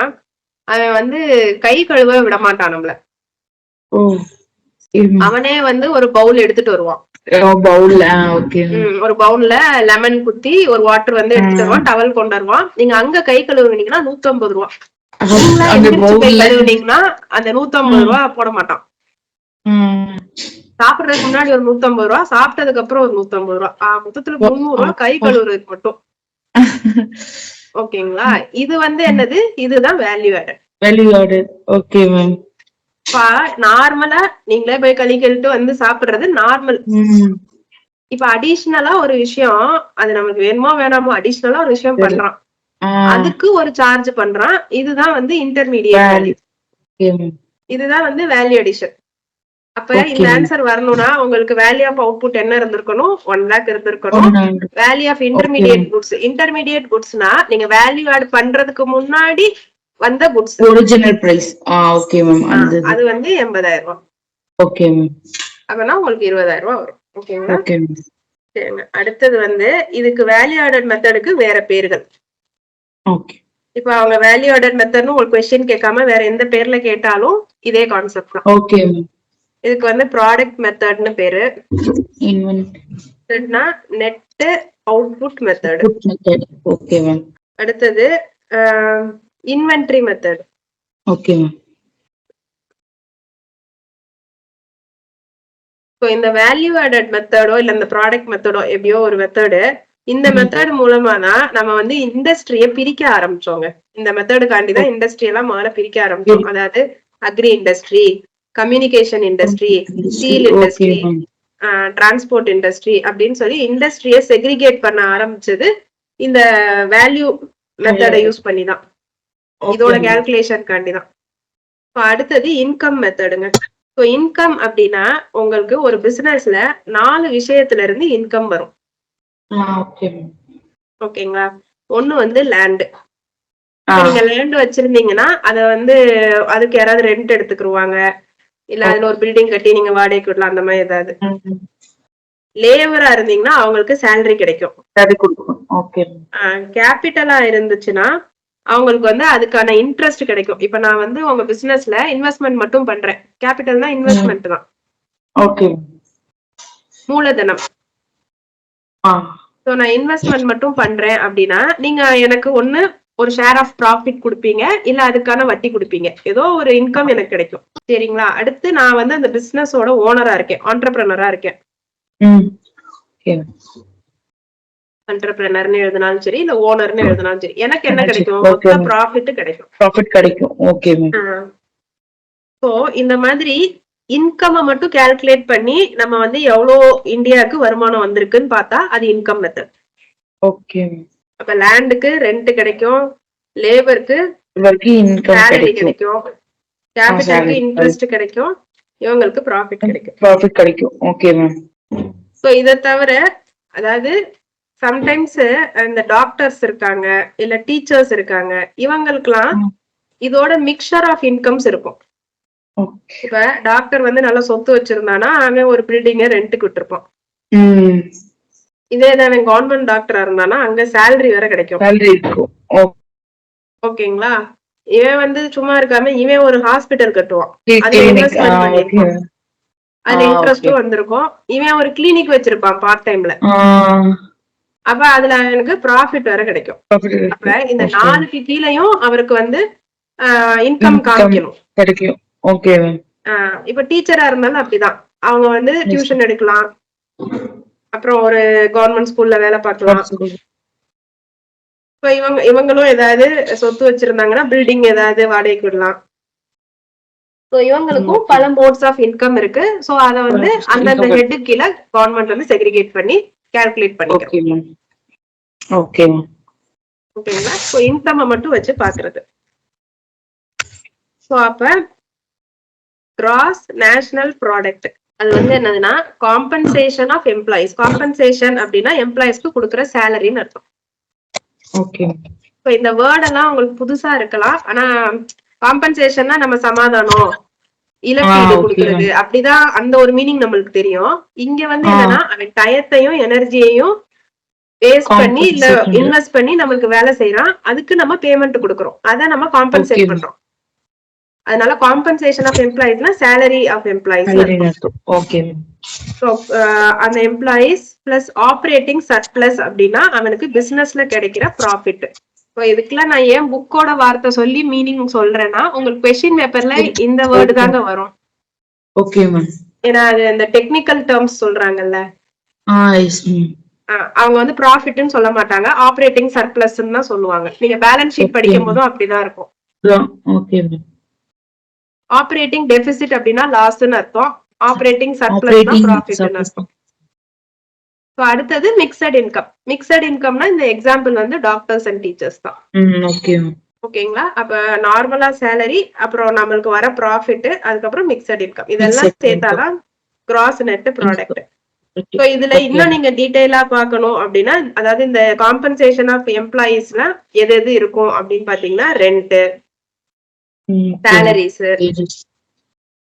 அவன் வந்து கை கழுவ விட மாட்டான் நம்மள. அவனே வந்து ஒரு பவுல் எடுத்துட்டு வருவான். ஒரு பவுல்ல லெமன் குத்தி ஒரு வாட்டர் வந்து எடுத்துட்டு வருவான், டவல் கொண்டு வருவான். நீங்க அங்க கை கழுவுனீங்கன்னா 150 ரூபா. நீங்களா எந்திரிச்சு கை கழுவுனீங்கன்னா அந்த 150 ரூபா போட மாட்டான். சாப்பிடுறதுக்கு முன்னாடி ஒரு 150 ரூபா, சாப்பிட்டதுக்கு அப்புறம் ஒரு 150 ரூபா, மொத்தத்துல 300 ரூபா கை கழுவுறதுக்கு மட்டும். ஓகேங்களா? இது வந்து என்னது, இதுதான் வேல்யூ ஆடட். Okay ma'am. நார்மலா நீங்களே போய் கழி கழிட்டு வந்து சாப்பிடுறது நார்மல். இப்ப அடிஷனலா ஒரு விஷயம், அது நமக்கு வேணுமோ வேணாமோ அடிஷனலா ஒரு விஷயம் பண்றான், அதுக்கு ஒரு சார்ஜ் பண்றான். இதுதான் வந்து இன்டர்மீடியேட் வேல்யூ. இதுதான் வந்து வேல்யூ அடிஷன். அப்ப இந்த ஆன்சர் வரணும்னா உங்களுக்கு வேல்யூ ஆஃப் அவுட்புட் என்ன இருந்திருக்கணும்? 1 lakh இருந்திருக்கணும். வேல்யூ ஆஃப் இன்டர்மீடியேட் குட்ஸ்னா நீங்க வேல்யூ ஆட் பண்றதுக்கு முன்னாடி வந்த goods, original price. Okay ma'am. அது வந்து 80,000 ரூபாய். Okay ma'am. அப்பனா உங்களுக்கு 20,000 ரூபாய் வரும். ஓகேங்களா? சரிங்க. அடுத்தது வந்து இதுக்கு வேல்யூ ஆடட் மெத்தடுக்கு வேற பேர்கள். இப்ப அவங்க வேல்யூ ஆடட் மெத்தட்னு ஒரு क्वेश्चन கேட்காம வேற எந்த பேர்ல கேட்டாலும் இதே கான்செப்ட் தான். ஓகே. இதுக்கு வந்து ப்ராடக்ட் மெத்தட்னு பேரு. இன்வென்ட்னா net output method. Okay ma'am. அடுத்தது inventory method. Okay ma'am. So இந்த வேல்யூ ஆடட் மெத்தடோ இல்ல இந்த ப்ராடக்ட் மெத்தடோ எப்படியோ ஒரு மெத்தடு, இந்த மெத்தட் மூலமா தான் நம்ம வந்து இண்டஸ்ட்ரிய பிரிக்க ஆரம்பிச்சோங்க. இந்த மெத்தடுக்காண்டிதான் இண்டஸ்ட்ரி எல்லாம் முதல்ல பிரிக்க ஆரம்பிச்சோம். அதாவது agri industry, communication industry, steel industry, transport industry அப்படின்னு சொல்லி இண்டஸ்ட்ரிய செக்ரிகேட் பண்ண ஆரம்பிச்சது இந்த வேல்யூ மெத்தடை யூஸ் பண்ணிதான், இதோட கால்குலேஷன் காண்டிதான். அடுத்தது இன்கம் மெத்தடுங்க. ஸோ இன்கம் அப்படின்னா உங்களுக்கு ஒரு பிசினஸ்ல 4 விஷயத்துல இருந்து இன்கம் வரும். ஓகேங்களா? ஒண்ணு வந்து லேண்ட். நீங்க லேண்ட் வச்சிருந்தீங்கன்னா அத வந்து அதுக்கு யாராவது ரெண்ட் எடுத்துக்கிருவாங்க, இல்ல அதுல ஒரு பில்டிங் கட்டி நீங்க வாடகைக்கு விடலாம், அந்த மாதிரி ஏதாவது. லேபரா இருந்தீங்கன்னா அவங்களுக்கு சேலரி கிடைக்கும். கேபிட்டலா இருந்துச்சுன்னா அவங்களுக்கு வந்து அதுக்கான இன்ட்ரெஸ்ட் கிடைக்கும். இப்ப நான் வந்து உங்க பிசினஸ்ல இன்வெஸ்ட்மெண்ட் மட்டும் பண்றேன், கேபிட்டல்னா இன்வெஸ்ட்மெண்ட் தான். ஓகே. மூலதனம். சோ நான் இன்வெஸ்ட்மெண்ட் மட்டும் பண்றேன் அப்படின்னா நீங்க எனக்கு ஒண்ணு ஒரு ஷேர் ஆஃப் ப்ராஃபிட் கொடுப்பீங்க, இல்ல அதுக்கான வட்டி கொடுப்பீங்க, ஏதோ ஒரு இன்கம் எனக்கு கிடைக்கும். சரிங்களா? அடுத்து நான் வந்து அந்த பிசினஸோட ஓனரா இருக்கேன், ஆண்டர்பிரனரா இருக்கேன். என்டர்பிரனர்னு எழுதினாலும் சரி, இல்ல ஓனர்னு எழுதினாலும் சரி, எனக்கு என்ன கிடைக்கும்? மொத்த ப்ராஃபிட் கிடைக்கும். ப்ராஃபிட் கிடைக்கும். ஓகே. சோ இந்த மாதிரி இன்கம் மட்டும் கால்குலேட் பண்ணி நம்ம வந்து எவ்வளவு இந்தியாவுக்கு வருமானம் வந்திருக்குன்னு பார்த்தா அது இன்கம் மெத்தட். ஓகே. அப்ப லேண்டுக்கு ரெண்ட் கிடைக்கும், லேபருக்கு சேலரி கிடைக்கும், கேபிட்டலுக்கு இன்ட்ரெஸ்ட் கிடைக்கும், இவங்களுக்கு ப்ராஃபிட் கிடைக்கும். Okay ma'am. சோ இத தவிர அதாவது சம்டைம்ஸ் இந்த டாக்டர்ஸ் இருக்காங்க, இல்ல டீச்சர்ஸ் இருக்காங்க, இவங்களுக்குலாம் இதோட மிக்சர் ஆஃப் இன்கம்ஸ் இருக்கும். இப்ப டாக்டர் வந்து நல்லா சொத்து வச்சிருந்தானா அவன் ஒரு பில்டிங்க ரெண்ட்டுக்கு விட்டுருப்பான். இதே அவன் கவர்மெண்ட் டாக்டரா இருந்தானா அங்க சேலரி வேற கிடைக்கும். ஓகேங்களா? இவன் வந்து சும்மா இருக்காம இவன் ஒரு ஹாஸ்பிட்டல் கட்டுவான், அதுல இன்வெஸ்ட்மெண்ட் பண்ணிருப்பான், அதுல இன்ட்ரெஸ்டும் வந்திருக்கும். இவன் ஒரு கிளினிக் வச்சிருப்பான் பார்ட் டைம்ல, அப்ப அதுல எனக்கு ப்ராஃபிட் வேற கிடைக்கும். அப்ப இந்த 4க்கு கீழயும் அவருக்கு வந்து இன்கம் காமிக்கணும். இப்ப டீச்சரா இருந்தாலும் அப்படிதான், அவங்க வந்து டியூஷன் எடுக்கலாம், அப்புறம் ஒரு கவர்மெண்ட் ஸ்கூல்ல வேலை பார்க்கலாம். இப்ப இவங்களும் ஏதாவது சொத்து வச்சிருந்தாங்கன்னா பில்டிங் ஏதாவது வாடகைக்கு விடலாம். சோ இவங்களுக்கும் பல மோட்ஸ் ஆஃப் இன்கம் இருக்கு. சோ அத வந்து அந்தந்த ஹெட் கீழே கவர்மெண்ட் வந்து செக்ரிகேட் பண்ணி கால்குலேட் பண்ணிக்கலாம். ஓகேங்களா? சோ இன்கம் மட்டும் வச்சு பாக்குறது. சோ அப்ப கிராஸ் நேஷனல் ப்ராடக்ட் அது வந்து என்னதுன்னா காம்பன்சேஷன் ஆஃப் எம்ப்ளாயிஸ். காம்பன்சேஷன் அப்படின்னா எம்ப்ளாயிஸ்க்கு கொடுக்குற சேலரின்னு அர்த்தம். ஓகே. இப்போ இந்த வேர்ட் எல்லாம் உங்களுக்கு புதுசா இருக்கலாம், ஆனா காம்பன்சேஷன்னா நம்ம சமாதானம், இழப்பீடு கொடுக்கறது, அப்படிதான் அந்த ஒரு மீனிங் நம்மளுக்கு தெரியும். இங்க வந்து என்னன்னா அவன் டயத்தையும் எனர்ஜியையும் வேஸ்ட் பண்ணி இல்ல இன்வெஸ்ட் பண்ணி நம்மளுக்கு வேலை செய்யறான், அதுக்கு நம்ம பேமெண்ட் கொடுக்கறோம், அத நம்ம காம்பன்சேட் பண்றோம். அதனால காம்பன்சேஷன் ஆஃப் எம்ப்ளாயிஸ்னா salary of employees. Okay. So அந்த எம்ப்ளாயிஸ் பிளஸ் ஆப்ரேட்டிங் சர்ப்ளஸ் அப்படின்னா அவனுக்கு பிசினஸ்ல கிடைக்கிற ப்ராஃபிட். ஸோ இதுக்கெல்லாம் நான் ஏன் புக்கோட வார்த்தை சொல்லி மீனிங் சொல்றேன்னா உங்களுக்கு கொஸ்டின் பேப்பர்ல இந்த வேர்டு தாங்க வரும். Okay ma'am. ஏன்னா அது அந்த டெக்னிக்கல் டேர்ம்ஸ் சொல்றாங்கல்ல, எஸ் மேம். அவங்க வந்து ப்ராஃபிட்னு சொல்ல மாட்டாங்க, ஆப்ரேட்டிங் சர்ப்ளஸ் தான் சொல்லுவாங்க. நீங்க பேலன்ஸ் ஷீட் படிக்கும் போதும் அப்படிதான் இருக்கும். Okay ma'am. ஆப்ரேட்டிங் டெபிசிட் அப்படின்னா லாஸ்ன்னு அர்த்தம், ஆப்ரேட்டிங் சர்ப்ளஸ்னா ப்ராஃபிட்னு அர்த்தம். ஸோ அடுத்தது மிக்சட் இன்கம். மிக்சட் இன்கம்னா இந்த எக்ஸாம்பிள் வந்து டாக்டர்ஸ் அண்ட் டீச்சர்ஸ் தான். ஓகேங்களா? அப்ப நார்மலா சேலரி, அப்புறம் நம்மளுக்கு வர ப்ராஃபிட், அதுக்கப்புறம் மிக்சட் இன்கம், இதெல்லாம் சேர்த்தாதான் கிராஸ் நெட் ப்ராடக்ட். ஸோ இதுல இன்னும் நீங்க டீடைலா பார்க்கணும் அப்படின்னா, அதாவது இந்த காம்பன்சேஷன் ஆஃப் எம்ப்ளாயிஸ்ல எது எது இருக்கும் அப்படின்னு பாத்தீங்கன்னா, ரெண்ட், சேலரிஸ்,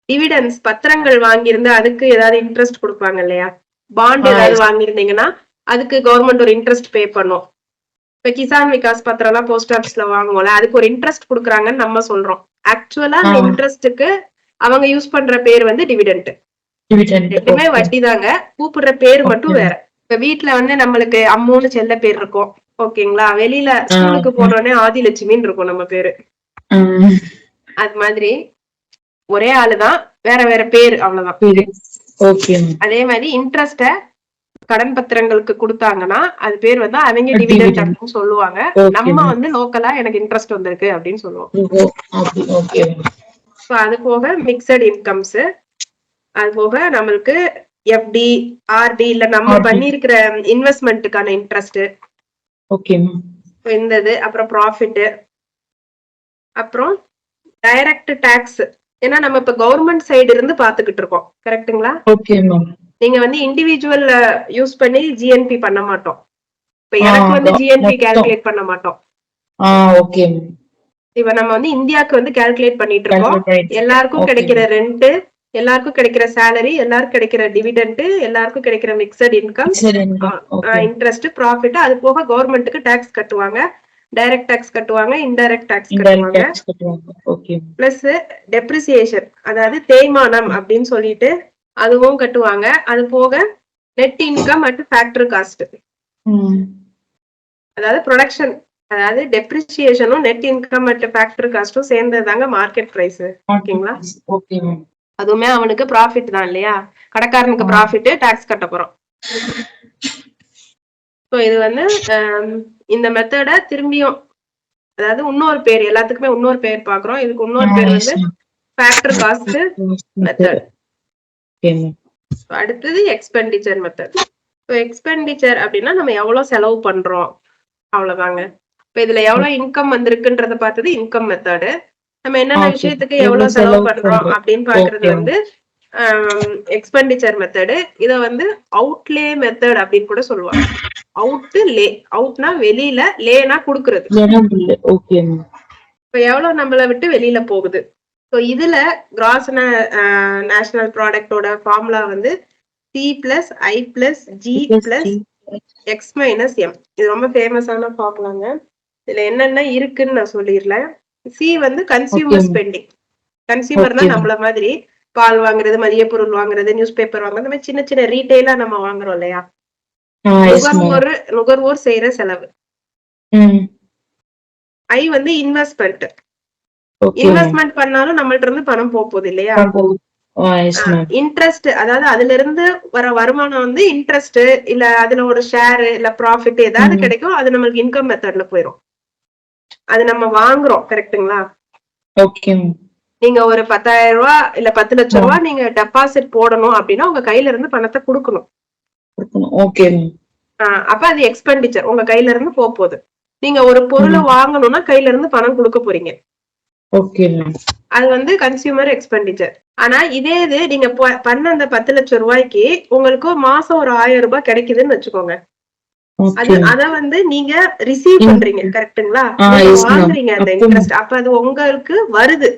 டிவிடன்ஸ், பத்திரங்கள் வாங்கியிருந்தா அதுக்கு ஏதாவது இன்ட்ரெஸ்ட் கொடுப்பாங்க இல்லையா, பாண்ட் ஏதாவது வாங்கியிருந்தீங்கன்னா அதுக்கு கவர்மெண்ட் ஒரு இன்ட்ரெஸ்ட் பே பண்ணும். இப்ப கிசான் விகாஸ் பத்திரம் எல்லாம் போஸ்ட் ஆபீஸ்ல வாங்குவோம்ல, அதுக்கு ஒரு இன்ட்ரெஸ்ட் கொடுக்குறாங்கன்னு நம்ம சொல்றோம். ஆக்சுவலா அந்த இன்ட்ரெஸ்ட்டுக்கு அவங்க யூஸ் பண்ற பேர் வந்து டிவிடெண்ட். ரெண்டுமே வட்டி தாங்க, கூப்பிடுற பேர் மட்டும் வேற. இப்ப வீட்டுல வந்து நம்மளுக்கு அம்முன்னு செல்ல பேர் இருக்கும், ஓகேங்களா? வெளியில ஸ்கூலுக்கு போனோடனே ஆதிலட்சுமின்னு இருக்கும் நம்ம பேரு. அது மாதிரி ஒரே ஆளுதான், வேற வேற பேர், அவ்வளவுதான். அதே மாதிரி இன்ட்ரெஸ்ட கடன் பத்திரங்களுக்கு கொடுத்தாங்கன்னா அது பேர் வந்து அவங்க டிவிடெண்ட் அப்படின்னு சொல்லுவாங்க. நம்ம வந்து லோக்கலா எனக்கு இன்ட்ரெஸ்ட் வந்திருக்கு அப்படின்னு சொல்லுவோம். அது போக மிக்சட் இன்கம்ஸ், அது போக நம்மளுக்கு எஃப்டி, ஆர்டி இல்ல நம்ம பண்ணிருக்கிற இன்வெஸ்ட்மெண்ட்டுக்கான இன்ட்ரெஸ்ட், இந்த இது, அப்புறம் ப்ராஃபிட், அப்புறம் டைரக்ட் டாக்ஸ். ஏன்னா நம்ம இப்ப கவர்மெண்ட் சைடு இருந்து பாத்துக்கிட்டு இருக்கோம், கரெக்ட்டுங்களா? நீங்க வந்து இண்டிவிஜுவல் யூஸ் பண்ணி ஜிஎன்பி பண்ண மாட்டோம். இப்ப எனக்கு வந்து ஜிஎன்பி கால்குலேட் பண்ண மாட்டோம். இப்ப நம்ம வந்து இந்தியாவுக்கு வந்து கால்குலேட் பண்ணிட்டு இருக்கோம். எல்லாருக்கும் கிடைக்கிற ரெண்ட், எல்லாருக்கும் கிடைக்கிற சேலரி, எல்லாருக்கும் கிடைக்கிற டிவிடெண்ட், எல்லாருக்கும் கிடைக்கிற மிக்சட் இன்கம், இன்ட்ரெஸ்ட், ப்ராஃபிட், அது போக கவர்மெண்ட்டுக்கு டாக்ஸ் கட்டுவாங்க, டைரக்ட் டாக்ஸ் கட்டுவாங்க, இன்டைரக்ட் டாக்ஸ் கட்டுவாங்க, பிளஸ் டெப்ரிசியேஷன் அதாவது தேய்மானம் அப்படின்னு சொல்லிட்டு அதுவும் கட்டுவாங்க. அது போக net income at factory cost, அதாவது ப்ரொடக்ஷன், அதாவது டெப்ரிசியேஷனும் நெட் இன்கம் அட் ஃபேக்டரி காஸ்டும் சேர்ந்ததாங்க மார்க்கெட் பிரைஸ். ஓகேங்களா? அதுவுமே அவனுக்கு ப்ராஃபிட் தான் இல்லையா, கடைக்காரனுக்கு ப்ராஃபிட், டாக்ஸ் கட்ட போறோம். ஸோ இது வந்து இந்த மெத்தட திரும்பியும், அதாவது இன்னொரு பேர், எல்லாத்துக்குமே இன்னொரு பேர் பாக்குறோம். இதுக்கு இன்னொரு பேர் வந்து ஃபேக்டரி காஸ்ட் மெத்தட். அடுத்தது எக்ஸ்பெண்டிச்சர் மெத்தட். எக்ஸ்பெண்டிச்சர் அப்படின்னா நம்ம எவ்வளவு செலவு பண்றோம், அவ்வளவுதாங்க. இப்ப இதுல எவ்வளவு இன்கம் வந்திருக்குன்றத பார்த்தது இன்கம் மெத்தடு. நம்ம என்னென்ன விஷயத்துக்கு எவ்வளவு செலவு பண்றோம் அப்படின்னு பாக்குறது வந்து எக்ஸ்பெண்டிச்சர் மெத்தடு. இத வந்து அவுட்லே மெத்தட் அப்படின்னு கூட சொல்லுவாங்க. அவுட் லே, அவுட்னா வெளியில, லேனா குடுக்குறது. இப்ப எவ்வளவு நம்மள விட்டு வெளியில போகுது. ஸோ இதுல கிராஸ் நேஷனல் ப்ராடக்டோட ஃபார்முலா வந்து C plus I plus G plus X minus M. இது ரொம்ப ஃபேமஸான ஃபார்முலாங்க. இதுல என்னென்ன இருக்குன்னு நான் சொல்லிடலாம். சி வந்து கன்சியூமர் ஸ்பெண்டிங். கன்சியூமர்னா நம்மள மாதிரி பால் வாங்குறது, மதிய பொருள் வாங்குறது, நியூஸ் பேப்பர் வாங்குறது, இந்த மாதிரி சின்ன சின்ன ரீட்டைலா நம்ம வாங்குறோம் இல்லையா, நுகர்வோர் செய்யற செலவு. ஐ வந்து இன்வெஸ்ட்மெண்ட். இன்வெஸ்ட்மெண்ட் பண்ணாலும் நம்மள்ட்ட இருந்து பணம் போகுது இல்லையா. இன்ட்ரெஸ்ட், அதாவது அதுல இருந்து வர வருமானம் வந்து இன்ட்ரெஸ்ட் இல்ல அதுல ஒரு ஷேர் இல்ல ப்ராஃபிட் ஏதாவது கிடைக்கும், அது நம்மளுக்கு இன்கம் மெத்தட்ல போயிடும். அது நம்ம வாங்குறோம், கரெக்ட்டுங்களா? நீங்க ஒரு 10,000 ரூபாய் இல்ல 10 லட்சம் ரூபாய் நீங்க டெபாசிட் போடணும் அப்படின்னா உங்க கையில இருந்து பணத்தை கொடுக்கணும். அப்ப அது எக்ஸ்பெண்டிச்சர், உங்க கையில இருந்து போகுது. நீங்க ஒரு பொருளை வாங்கணும்னா கையில இருந்து பணம் கொடுக்க போறீங்க, அது வந்து கன்சியூமர் எக்ஸ்பெண்டிச்சர். ஆனா இதே இது நீங்க பண்ண அந்த 10 லட்சம் ரூபாய்க்கு உங்களுக்கு மாசம் ஒரு 1000 ரூபாய் கிடைக்குதுன்னு வச்சுக்கோங்க. அத வந்து நீங்க ரிசீவ் பண்றீங்க, கரெக்ட்டுங்களா? வாங்குறீங்க அந்த இன்ட்ரெஸ்ட். அப்ப அது உங்களுக்கு வருது.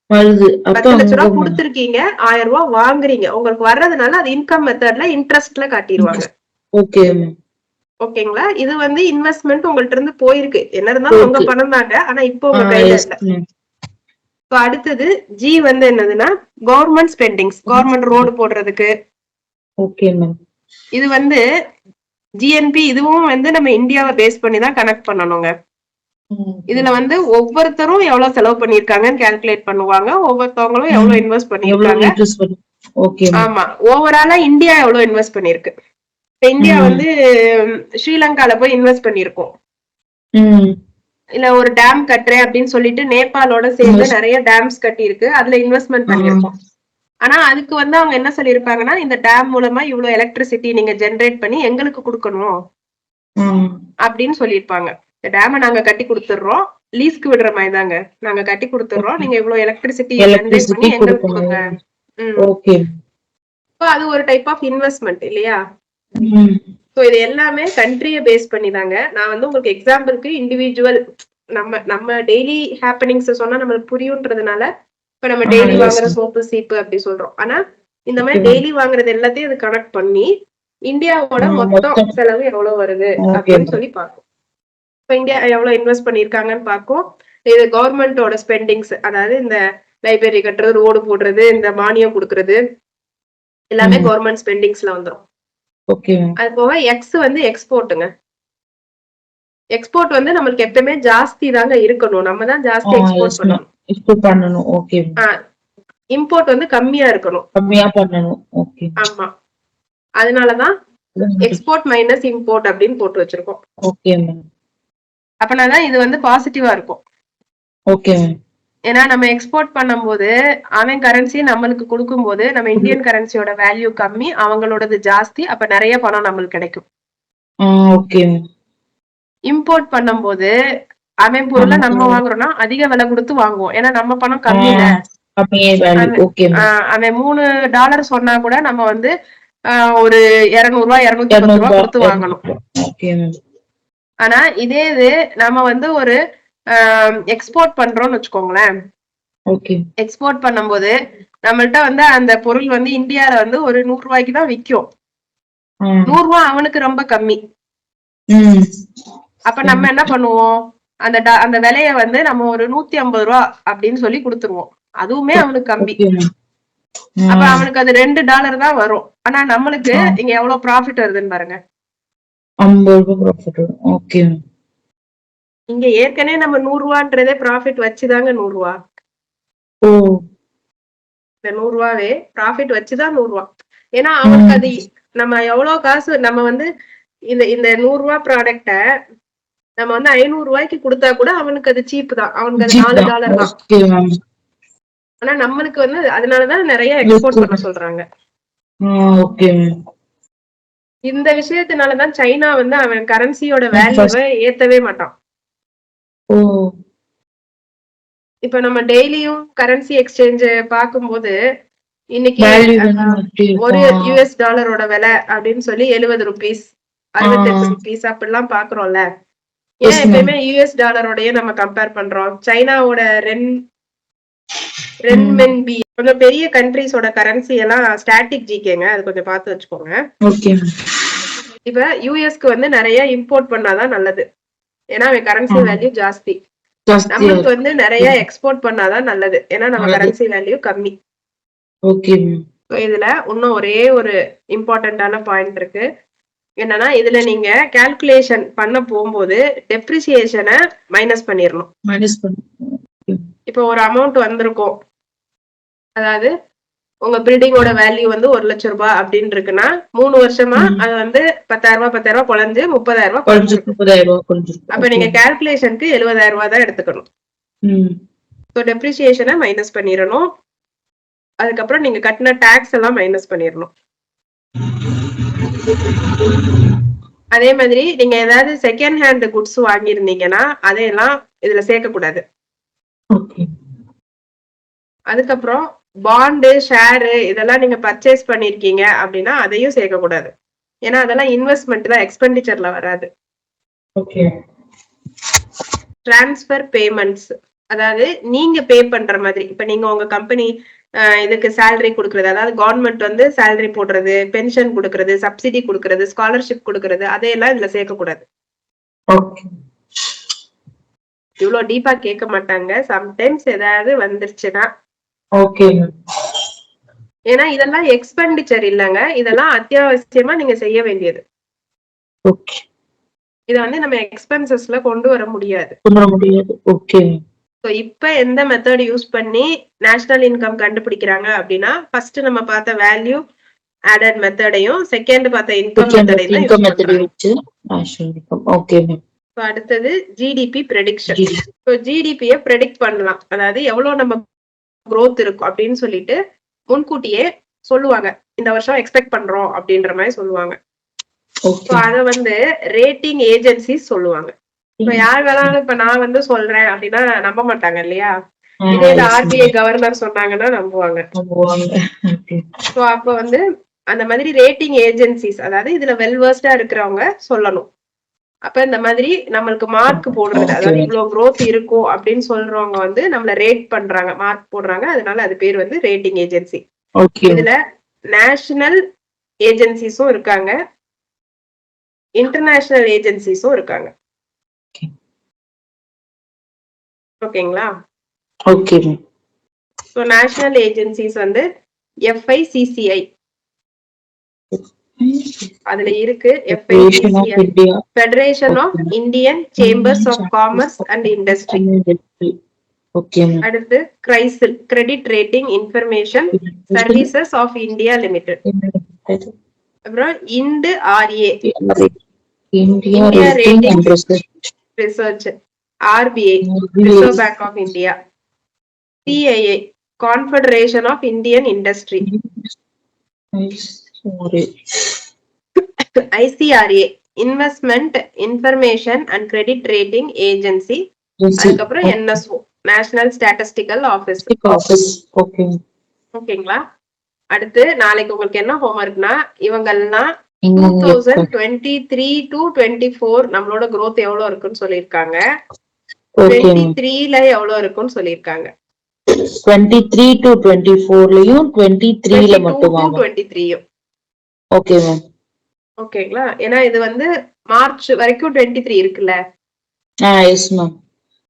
10 லட்சம் ரூபாய் கொடுத்துருக்கீங்க, 1000 ரூபாய் வாங்குறீங்க, உங்களுக்கு வர்றதுனால அது இன்கம் மெத்தட்ல இன்ட்ரெஸ்ட்ல காட்டிடுவாங்க. ஓகேங்களா? இது வந்து இன்வெஸ்ட்மெண்ட் உங்கள்ட்ட இருந்து போயிருக்கு, என்ன இருந்தாலும் உங்க பணம் தாங்க, ஆனா இப்போ உங்க கையில இல்ல. அடுத்தது ஜி வந்து என்னதுன்னா கவர்மெண்ட் ஸ்பெண்டிங்ஸ், கவர்மெண்ட் ரோடு போடுறதுக்கு. Okay ma'am. இது வந்து ஜிஎன்பி, இதுவும் வந்து நம்ம இந்தியாவை பேஸ் பண்ணி தான் கனெக்ட் பண்ணணுங்க. இதுல வந்து ஒவ்வொருத்தரும் எவ்வளவு செலவு பண்ணிருக்காங்கன்னு கால்குலேட் பண்ணுவாங்க, ஒவ்வொருத்தவங்களும் எவ்வளவு இன்வெஸ்ட் பண்ணிருக்காங்க. ஆமா, ஓவராலா இந்தியா எவ்வளவு இன்வெஸ்ட் பண்ணிருக்கு. இந்தியா வந்து ஸ்ரீலங்கால போய் இன்வெஸ்ட் பண்ணிருக்கோம், இல்ல ஒரு டேம் கட்டுறேன் அப்படின்னு சொல்லிட்டு நேபாளோட சேர்ந்து நிறைய டேம்ஸ் கட்டி இருக்கு, அதுல இன்வெஸ்ட்மெண்ட் பண்ணிருக்கோம். ஆனா அதுக்கு வந்து அவங்க என்ன சொல்லிருப்பாங்கன்னா, இந்த டேம் மூலமா இவ்வளவு எலக்ட்ரிசிட்டி நீங்க ஜெனரேட் பண்ணி எங்களுக்கு கொடுக்கணும் அப்படின்னு சொல்லிருப்பாங்க. இந்த டேம நாங்க கட்டி கொடுத்துடுறோம், லீஸ்க்கு விடுற மாதிரி தாங்க, நாங்க கட்டி கொடுத்துடுறோம், நீங்க இவ்வளவு எலக்ட்ரிசிட்டி ஜெனரேட் பண்ணி எங்களுக்கு கொடுங்க. அது ஒரு டைப் ஆஃப் இன்வெஸ்ட்மெண்ட் இல்லையா? சோ இது எல்லாமே கண்ட்ரிய பேஸ் பண்ணி தாங்க. நான் வந்து உங்களுக்கு எக்ஸாம்பிளுக்கு இண்டிவிஜுவல் நம்ம டெய்லி ஹேப்பனிங்ஸ் சொன்னா நம்மளுக்கு புரியுன்றதுனால இப்ப நம்ம டெய்லி வாங்குற சோப்பு சீப்பு அப்படி சொல்றோம். ஆனா இந்த மாதிரி டெய்லி வாங்குறது எல்லாத்தையும் அது கனெக்ட் பண்ணி இந்தியாவோட மொத்தம் செலவு எவ்வளவு வருது அப்படின்னு சொல்லி பார்க்கும். இப்ப இந்தியா எவ்வளவு இன்வெஸ்ட் பண்ணிருக்காங்கன்னு பார்க்கும். இது கவர்மெண்டோட ஸ்பெண்டிங்ஸ், அதாவது இந்த லைப்ரரி கட்டுறது, ரோடு போடுறது, இந்த மானியம் கொடுக்கறது எல்லாமே கவர்மெண்ட் ஸ்பெண்டிங்ஸ்ல வந்துடும். அது போக எக்ஸ் வந்து எக்ஸ்போர்ட்டுங்க. எக்ஸ்போர்ட் வந்து நம்மளுக்கு எப்பவுமே ஜாஸ்தி தாங்க இருக்கணும், நம்ம தான் ஜாஸ்தி எக்ஸ்போர்ட் பண்ணணும். இம்போர்ட் வந்து கம்மியா இருக்கணும். ஆமா, அதனாலதான் எக்ஸ்போர்ட் மைனஸ் இம்போர்ட் அப்படின்னு போட்டு வச்சிருக்கோம். அப்பனாதான் இது வந்து பாசிட்டிவா இருக்கும். ஏன்னா நம்ம எக்ஸ்போர்ட் பண்ணும்போது அவன் கரன்சி நம்மளுக்கு கொடுக்கும் போது நம்ம இந்தியன் கரன்சியோட வேல்யூ கம்மி, அவங்களோடது ஜாஸ்தி, அப்ப நிறைய பணம் நம்மளுக்கு கிடைக்கும். இம்போர்ட் பண்ணும்போது அவன் பொருளை நம்ம வாங்குறோம்னா அதிக விலை கொடுத்து வாங்குவோம், ஏன்னா நம்ம பணம் கம்மியில. அவன் $3 சொன்னா கூட நம்ம வந்து ஒரு 200 210 கொடுத்து வாங்கணும். ஆனா இதே இது நம்ம வந்து ஒரு எக்ஸ்போர்ட் பண்றோம்னு வச்சுக்கோங்களேன், எக்ஸ்போர்ட் பண்ணும்போது நம்மள்ட்ட வந்து அந்த பொருள் வந்து இந்தியால வந்து ஒரு $100 தான் விற்கும். $100 அவனுக்கு ரொம்ப கம்மி. அப்ப நம்ம என்ன பண்ணுவோம், அந்த விலைய வந்து நம்ம ஒரு $150 அப்படின்னு சொல்லி கொடுத்துருவோம், அதுவுமே அவனுக்கு கம்மி. அப்ப அவனுக்கு அது $2 தான் வரும். ஆனா நம்மளுக்கு இங்க எவ்வளவு ப்ராஃபிட் வருதுன்னு பாருங்க, $50. இங்க ஏற்கனவே நம்ம $100 ப்ராஃபிட் வச்சுதாங்க $100. இந்த $100 ப்ராஃபிட் வச்சுதான் $100. ஏன்னா அவனுக்கு அது நம்ம எவ்வளவு காசு நம்ம வந்து இந்த $100 ப்ராடக்ட நம்ம வந்து $500 கொடுத்தா கூட அவனுக்கு அது சீப் தான், அவனுக்கு அது $4 தான். ஆனா நம்மளுக்கு வந்து அதனாலதான் நிறைய எக்ஸ்போர்ட் பண்ண சொல்றாங்க. இந்த விஷயத்தினாலதான் சைனா வந்து அவன் கரன்சியோட வேல்யூவை ஏத்தவே மாட்டான். இப்ப நம்ம டெய்லியும் கரன்சி எக்ஸ்சேஞ்ச் பார்க்கும்போது இன்னைக்கு ஒரு $US விலை அப்படின்னு சொல்லி $70, $68 அப்படிலாம் பாக்குறோம்ல. ஏன் எப்பயுமே $US நம்ம கம்பேர் பண்றோம்? சைனாவோட ரென்மென்பி, கொஞ்சம் பெரிய கண்ட்ரிஸோட கரன்சி எல்லாம் ஸ்டாட்டிக் ஜிகேங்க, அது கொஞ்சம் பார்த்து வச்சுக்கோங்க. இப்ப யூஎஸ்க்கு வந்து நிறைய இம்போர்ட் பண்ணாதான் நல்லது, ஏன்னா அவன் கரன்சி வேல்யூ ஜாஸ்தி. நம்மளுக்கு வந்து நிறைய எக்ஸ்போர்ட் பண்ணாதான் நல்லது, ஏன்னா நம்ம கரன்சி வேல்யூ கம்மி. இதுல இன்னும் ஒரே ஒரு இம்பார்ட்டன்டான பாயிண்ட் இருக்கு. என்னன்னா இதுல நீங்க கால்குலேஷன் பண்ண போகும்போது டெப்ரிசியேஷனை மைனஸ் பண்ணிடணும். இப்ப ஒரு அமௌண்ட் வந்திருக்கும், அதாவது உங்க பில்டிங்கோட வேல்யூ வந்து $1,00,000 அப்படின்னு இருக்குன்னா 3 வருஷமா அது வந்து $10,000 குறைஞ்சு $30,000. அப்ப நீங்க கால்குலேஷனுக்கு $70,000 தான் எடுத்துக்கணும். டெப்ரிசியேஷனை மைனஸ் பண்ணிடணும், அதுக்கப்புறம் நீங்க கட்டின டாக்ஸ் எல்லாம் மைனஸ் பண்ணிடணும். அதே மாதிரி நீங்க ஏதாவது செகண்ட் ஹேண்ட் குட்ஸ் வாங்கியிருந்தீங்கன்னா அதையெல்லாம் இதுல சேர்க்க கூடாது. அதுக்கப்புறம் பாண்டு, ஷேரு இதெல்லாம் நீங்க பர்ச்சேஸ் பண்ணிருக்கீங்க அப்படின்னா அதையும் சேர்க்க கூடாது, ஏன்னா அதெல்லாம் இன்வெஸ்ட்மெண்ட் தான், எக்ஸ்பெண்டிச்சர்ல வராது. டிரான்ஸ்பர் பேமெண்ட்ஸ், அதாவது நீங்க பே பண்ற மாதிரி, இப்ப நீங்க உங்க கம்பெனி இதுக்கு சேலரி கொடுக்கறது, அதாவது கவர்மெண்ட் வந்து சேலரி போடுறது, பென்ஷன் கொடுக்கறது, சப்சிடி கொடுக்கறது, ஸ்காலர்ஷிப் கொடுக்கறது, அதையெல்லாம் இதுல சேர்க்க கூடாது. இவ்வளவு டீப்பா கேட்க மாட்டாங்க. சம்டைம்ஸ் ஏதாவது வந்துருச்சுன்னா. ஓகே. ஏன்னா இதெல்லாம் எக்ஸ்பெண்டிச்சர் இல்லங்க, இதெல்லாம் அத்தியாவசியமா நீங்க செய்ய வேண்டியது. ஓகே. இத வந்து நம்ம எக்ஸ்பென்சஸ்ல கொண்டு வர முடியாது. ஓகே. சோ இப்ப எந்த மெத்தட் யூஸ் பண்ணி நேஷனல் இன்கம் கண்டுபிடிக்கிறாங்க அப்படின்னா, ஃபர்ஸ்ட் நம்ம பார்த்த வேல்யூ ஆடட் மெத்தடையும் செகண்ட் பார்த்த இன்கம் மெத்தடையும் தான் யூஸ் பண்றாங்க. ஓகே. அடுத்தது ஜிடிபி ப்ரெடிக்ஷன். இப்போ ஜிடிபியை ப்ரெடிக்ட் பண்ணலாம், அதாவது எவ்வளவு நம்ம growth இருக்கும் அப்படின்னு சொல்லிட்டு முன்கூட்டியே சொல்லுவாங்க. இந்த வருஷம் எக்ஸ்பெக்ட் பண்றோம் அப்படின்ற மாதிரி சொல்லுவாங்க. அத வந்து ரேட்டிங் ஏஜென்சிஸ் சொல்லுவாங்க. இப்ப யார் வேணாலும் இப்ப நான் வந்து சொல்றேன் அப்படின்னா நம்ப மாட்டாங்க இல்லையா? இதே ஆர்பிஐ கவர்னர் சொன்னாங்கன்னா நம்புவாங்க. சோ அப்ப வந்து அந்த மாதிரி ரேட்டிங் ஏஜென்சிஸ், அதாவது இதுல வெல்வர்ஸ்டா இருக்கிறவங்க சொல்லணும். அப்ப இந்த மாதிரி நம்மளுக்கு மார்க் போடுறது, அதாவது இவ்வளவு growth இருக்கும் அப்படின்னு சொல்றவங்க வந்து நம்மள ரேட் பண்றாங்க, மார்க் போடுறாங்க. அதனால அது பேர் வந்து ரேட்டிங் ஏஜென்சி. இதுல நேஷனல் ஏஜென்சிஸும் இருக்காங்க, இன்டர்நேஷனல் ஏஜென்சிஸும் இருக்காங்க. ஓகேங்களா? ஓகே. சோ நேஷனல் ஏஜென்சிஸ் வந்து FICCI அதுல இருக்கு. Federation of Indian chambers of commerce and industry. அடுத்து CRISIL, credit rating information services of India limited. அப்புறம் IND-RA, India rating research. RBI, reserve bank of India. CII, confederation of Indian industry. ICRA, investment information and credit rating agency. அதுக்கப்புறம் NSO, நேஷனல் ஸ்டாட்டிஸ்டிக்கல் ஆபீஸ். ஓகேங்களா? அடுத்து நாளைக்கு உங்களுக்கு என்ன ஹோம்வொர்க்னா, இவங்கெல்லாம் 2023 to 24 நம்மளோட growth எவ்வளவு இருக்குன்னு சொல்லியிருக்காங்க, 23ல எவ்வளவு இருக்குன்னு சொல்லியிருக்காங்க. 23 to 24லயும் 23ல மட்டுமா? 23யும். Okay ma'am. ஓகேங்களா? ஏன்னா இது வந்து மார்ச் வரைக்கும் 23 இருக்குல்ல. Yes ma'am.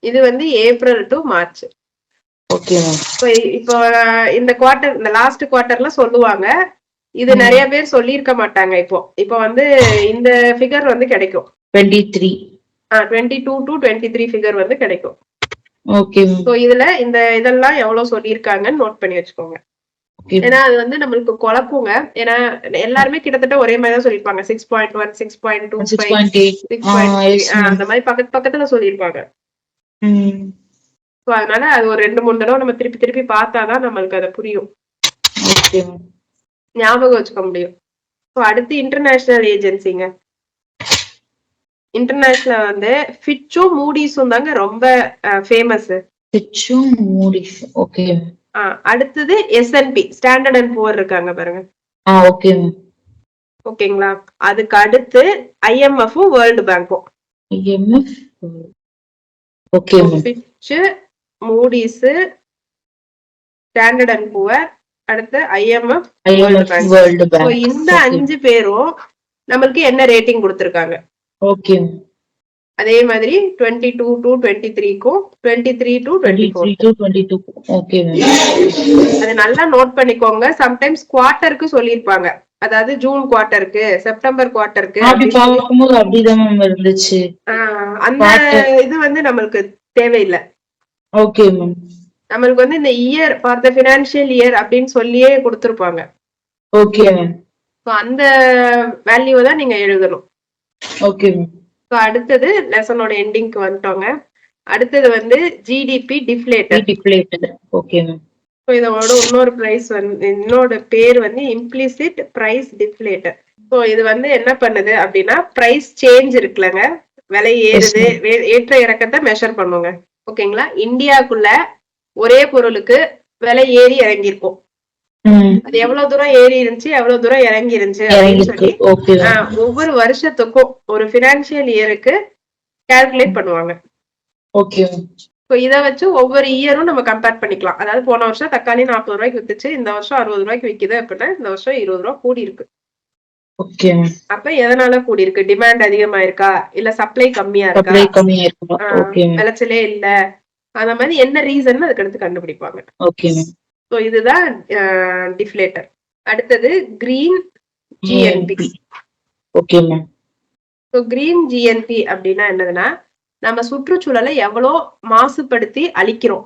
இது வந்து April to March. Okay ma'am. இப்போ இந்த குவார்டர், இந்த லாஸ்ட் குவார்டர்ல சொல்லுவாங்க. இது நிறைய பேர் சொல்லியிருக்க மாட்டாங்க. இப்போ வந்து இந்த ஃபிகர் வந்து கிடைக்கும். 22 to 23 ஃபிகர் வந்து கிடைக்கும். ஓகே. சோ இதுல இந்த இதெல்லாம் எவ்வளவு சொல்லியிருக்காங்கன்னு நோட் பண்ணி வச்சுக்கோங்க. ஏன்னா அது வந்து நம்மளுக்கு குழப்புங்க. ஏன்னா எல்லாருமே கிட்டத்தட்ட ஒரே மாதிரி தான் சொல்லிருப்பாங்க. 6.1, 6.25, 6.3 அந்த மாதிரி பக்கத்துல சொல்லியிருப்பாங்க. அதனால அது ஒரு 2-3 தடவை நம்ம திருப்பி திருப்பி பார்த்தாதான் நம்மளுக்கு அது புரியும், ஞாபகம் வச்சுக்க முடியும். அடுத்து இன்டர்நேஷனல் ஏஜென்சிங்க. இன்டர்நேஷனல் வந்து ஃபிட்சும் மூடிஸும் தாங்க ரொம்ப ஃபேமஸ். ஃபிட்சும் மூடிஸ். ஓகே. அடுத்தது S&P, ஸ்டாண்டர்ட் அண்ட் புவர் இருக்காங்க பாருங்க. ஓகே. ஓகேங்களா? அதுக்கு அடுத்து IMF, வேர்ல்ட் பேங்க்கும். IMF. Okay. Fitch, Moody's, Standard and Poor, அடுத்து IMF, வேர்ல்ட் பேங்க். இந்த 5 பேரும் நம்மளுக்கு என்ன ரேட்டிங் கொடுத்திருக்காங்க? ஓகே. அதே மாதிரி 22 to 23க்கும் 23 to 24. ஓகே. அது நல்லா நோட் பண்ணிக்கோங்க. சம்டைம்ஸ் குவார்ட்டருக்கு சொல்லிருப்பாங்க, அதாவது ஜூன் குவார்ட்டருக்கு, செப்டம்பர் குவார்ட்டருக்கு. அப்படிதான் இருந்துச்சு. அந்த இது வந்து நம்மளுக்கு தேவையில்லை. Okay ma'am. நம்மளுக்கு வந்து இந்த year for the financial year அப்படின்னு சொல்லியே கொடுத்திருப்பாங்க. Okay ma'am. அந்த வேல்யூ தான் நீங்க எழுதணும். Okay ma'am. அடுத்தது லெசனோட எண்டிங்க்கு வந்துட்டோங்க. அடுத்தது வந்து ஜிடிபி டிஃப்ளேட்டர். Okay ma'am. இதோட இன்னொரு பேர் வந்து இம்ப்ளிசிட் பிரைஸ் டிஃப்ளேட்டர். சோ இது வந்து என்ன பண்ணுது அப்படின்னா, பிரைஸ் சேஞ்ச் இருக்குல்லங்க, விலை ஏறுது, ஏற்ற இறக்கத்தை மெஷர் பண்ணுங்க. ஓகேங்களா? இந்தியாக்குள்ள ஒரே பொருளுக்கு விலை ஏறி இறங்கி இருக்கும். அது எவ்வளவு தூரம் ஏறி இருந்துச்சு, எவ்வளவு தூரம் இறங்கி இருந்துச்சு அப்படின்னு சொல்லி ஒவ்வொரு வருஷத்துக்கும் ஒரு பினான்சியல் இயருக்கு கால்குலேட் பண்ணுவாங்க. இத வச்சு ஒவ்வொரு இயரும் நம்ம கம்பேர் பண்ணிக்கலாம். அதாவது போன வருஷம் தக்காளி 40 ரூபாய்க்கு வித்துச்சு, இந்த வருஷம் 60 ரூபாய்க்கு விக்குது அப்படின்னா இந்த வருஷம் 20 ரூபாய் கூடி இருக்கு. Okay ma'am. அப்ப எதனால கூடி இருக்கு? டிமாண்ட் அதிகமா இருக்கா, இல்ல சப்ளை கம்மியா இருக்கா, சப்ளை கம்மியா இருக்குமா? Okay ma'am. விளைச்சலே இல்ல, அந்த மாதிரி என்ன ரீசன் அதுக்கு அடுத்து கண்டுபிடிப்பாங்க. Okay ma'am. சோ இதுதான் டிஃப்ளேட்டர். அடுத்தது green GNP. Okay ma'am. So green GNP அப்படின்னா என்னதுன்னா, நம்ம சுற்றுச்சூழலை எவ்வளவு மாசுபடுத்தி அழிக்கிறோம்,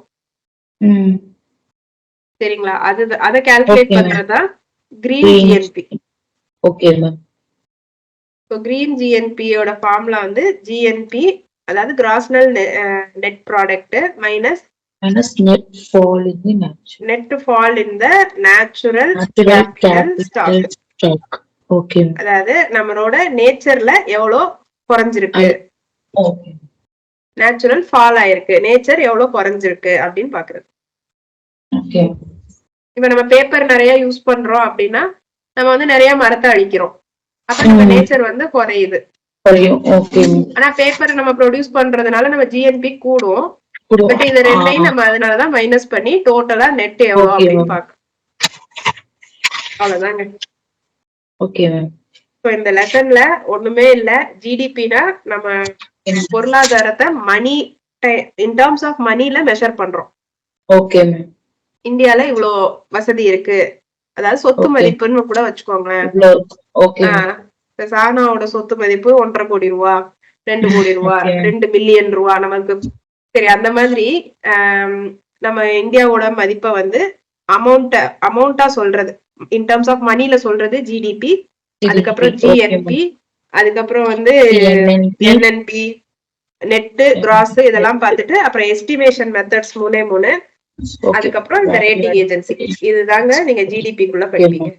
சரிங்களா? அதை கால்குலேட் பண்றதுதான் green GNP. Okay ma'am. So green ஜிஎன்பியோட ஃபார்முலா வந்து ஜிஎன்பி, அதாவது gross national net product minus net fall in the natural capital stock. Okay. அதாவது நம்மளோட நேச்சர்ல எவ்வளவு குறைஞ்சிருக்கு, நேச்சுரல் ஃபால் ஆயிருக்கு, நேச்சர் எவ்வளவு குறைஞ்சிருக்கு அப்படின்னு பாக்குறது. ஓகே. இப்ப நம்ம பேப்பர் நிறைய யூஸ் பண்றோம் அப்படின்னா நம்ம வந்து நிறைய மரத்தை அழிக்கிறோம், அப்ப நம்ம நேச்சர் வந்து குறையுது. ஆனா பேப்பர் நம்ம ப்ரொடியூஸ் பண்றதுனால நம்ம ஜிஎன்பி கூடும். பட் இது ரெண்டையும் நம்ம அதனாலதான் மைனஸ் பண்ணி டோட்டலா நெட் எவ்வளவு அப்படின்னு பாக்கணும். அவ்வளவுதாங்க. Okay ma'am. சோ இந்த லெசன்ல ஒண்ணுமே இல்ல. ஜிடிபினா நம்ம பொருளாதாரத்தை மணி இன் டர்ம்ஸ் ஆஃப் மணில மெஷர் பண்றோம். Okay ma'am. இந்தியால இவ்வளவு வசதி இருக்கு, அதாவது சொத்து மதிப்புன்னு கூட வச்சுக்கோங்க. சானாவோட சொத்து மதிப்பு 1.5 கோடி ரூபா, 2 கோடி ரூபா, 2 மில்லியன் ரூபா நமக்கு. சரி, அந்த மாதிரி நம்ம இந்தியாவோட மதிப்பை வந்து அமௌண்டா சொல்றது, இன் டர்ம்ஸ் ஆஃப் மணில சொல்றது ஜிடிபி, அதுக்கப்புறம் ஜிஎன்பி, அதுக்கப்புறம் வந்து என்என்பி, நெட், கிராஸ், இதெல்லாம் பார்த்துட்டு அப்புறம் எஸ்டிமேஷன் மெத்தட்ஸ் 3 அதுக்கப்புறம் இந்த ரேட்டிங் ஏஜென்சி. இதுதாங்க நீங்க ஜிடிபிக்குள்ள படிப்பீங்க.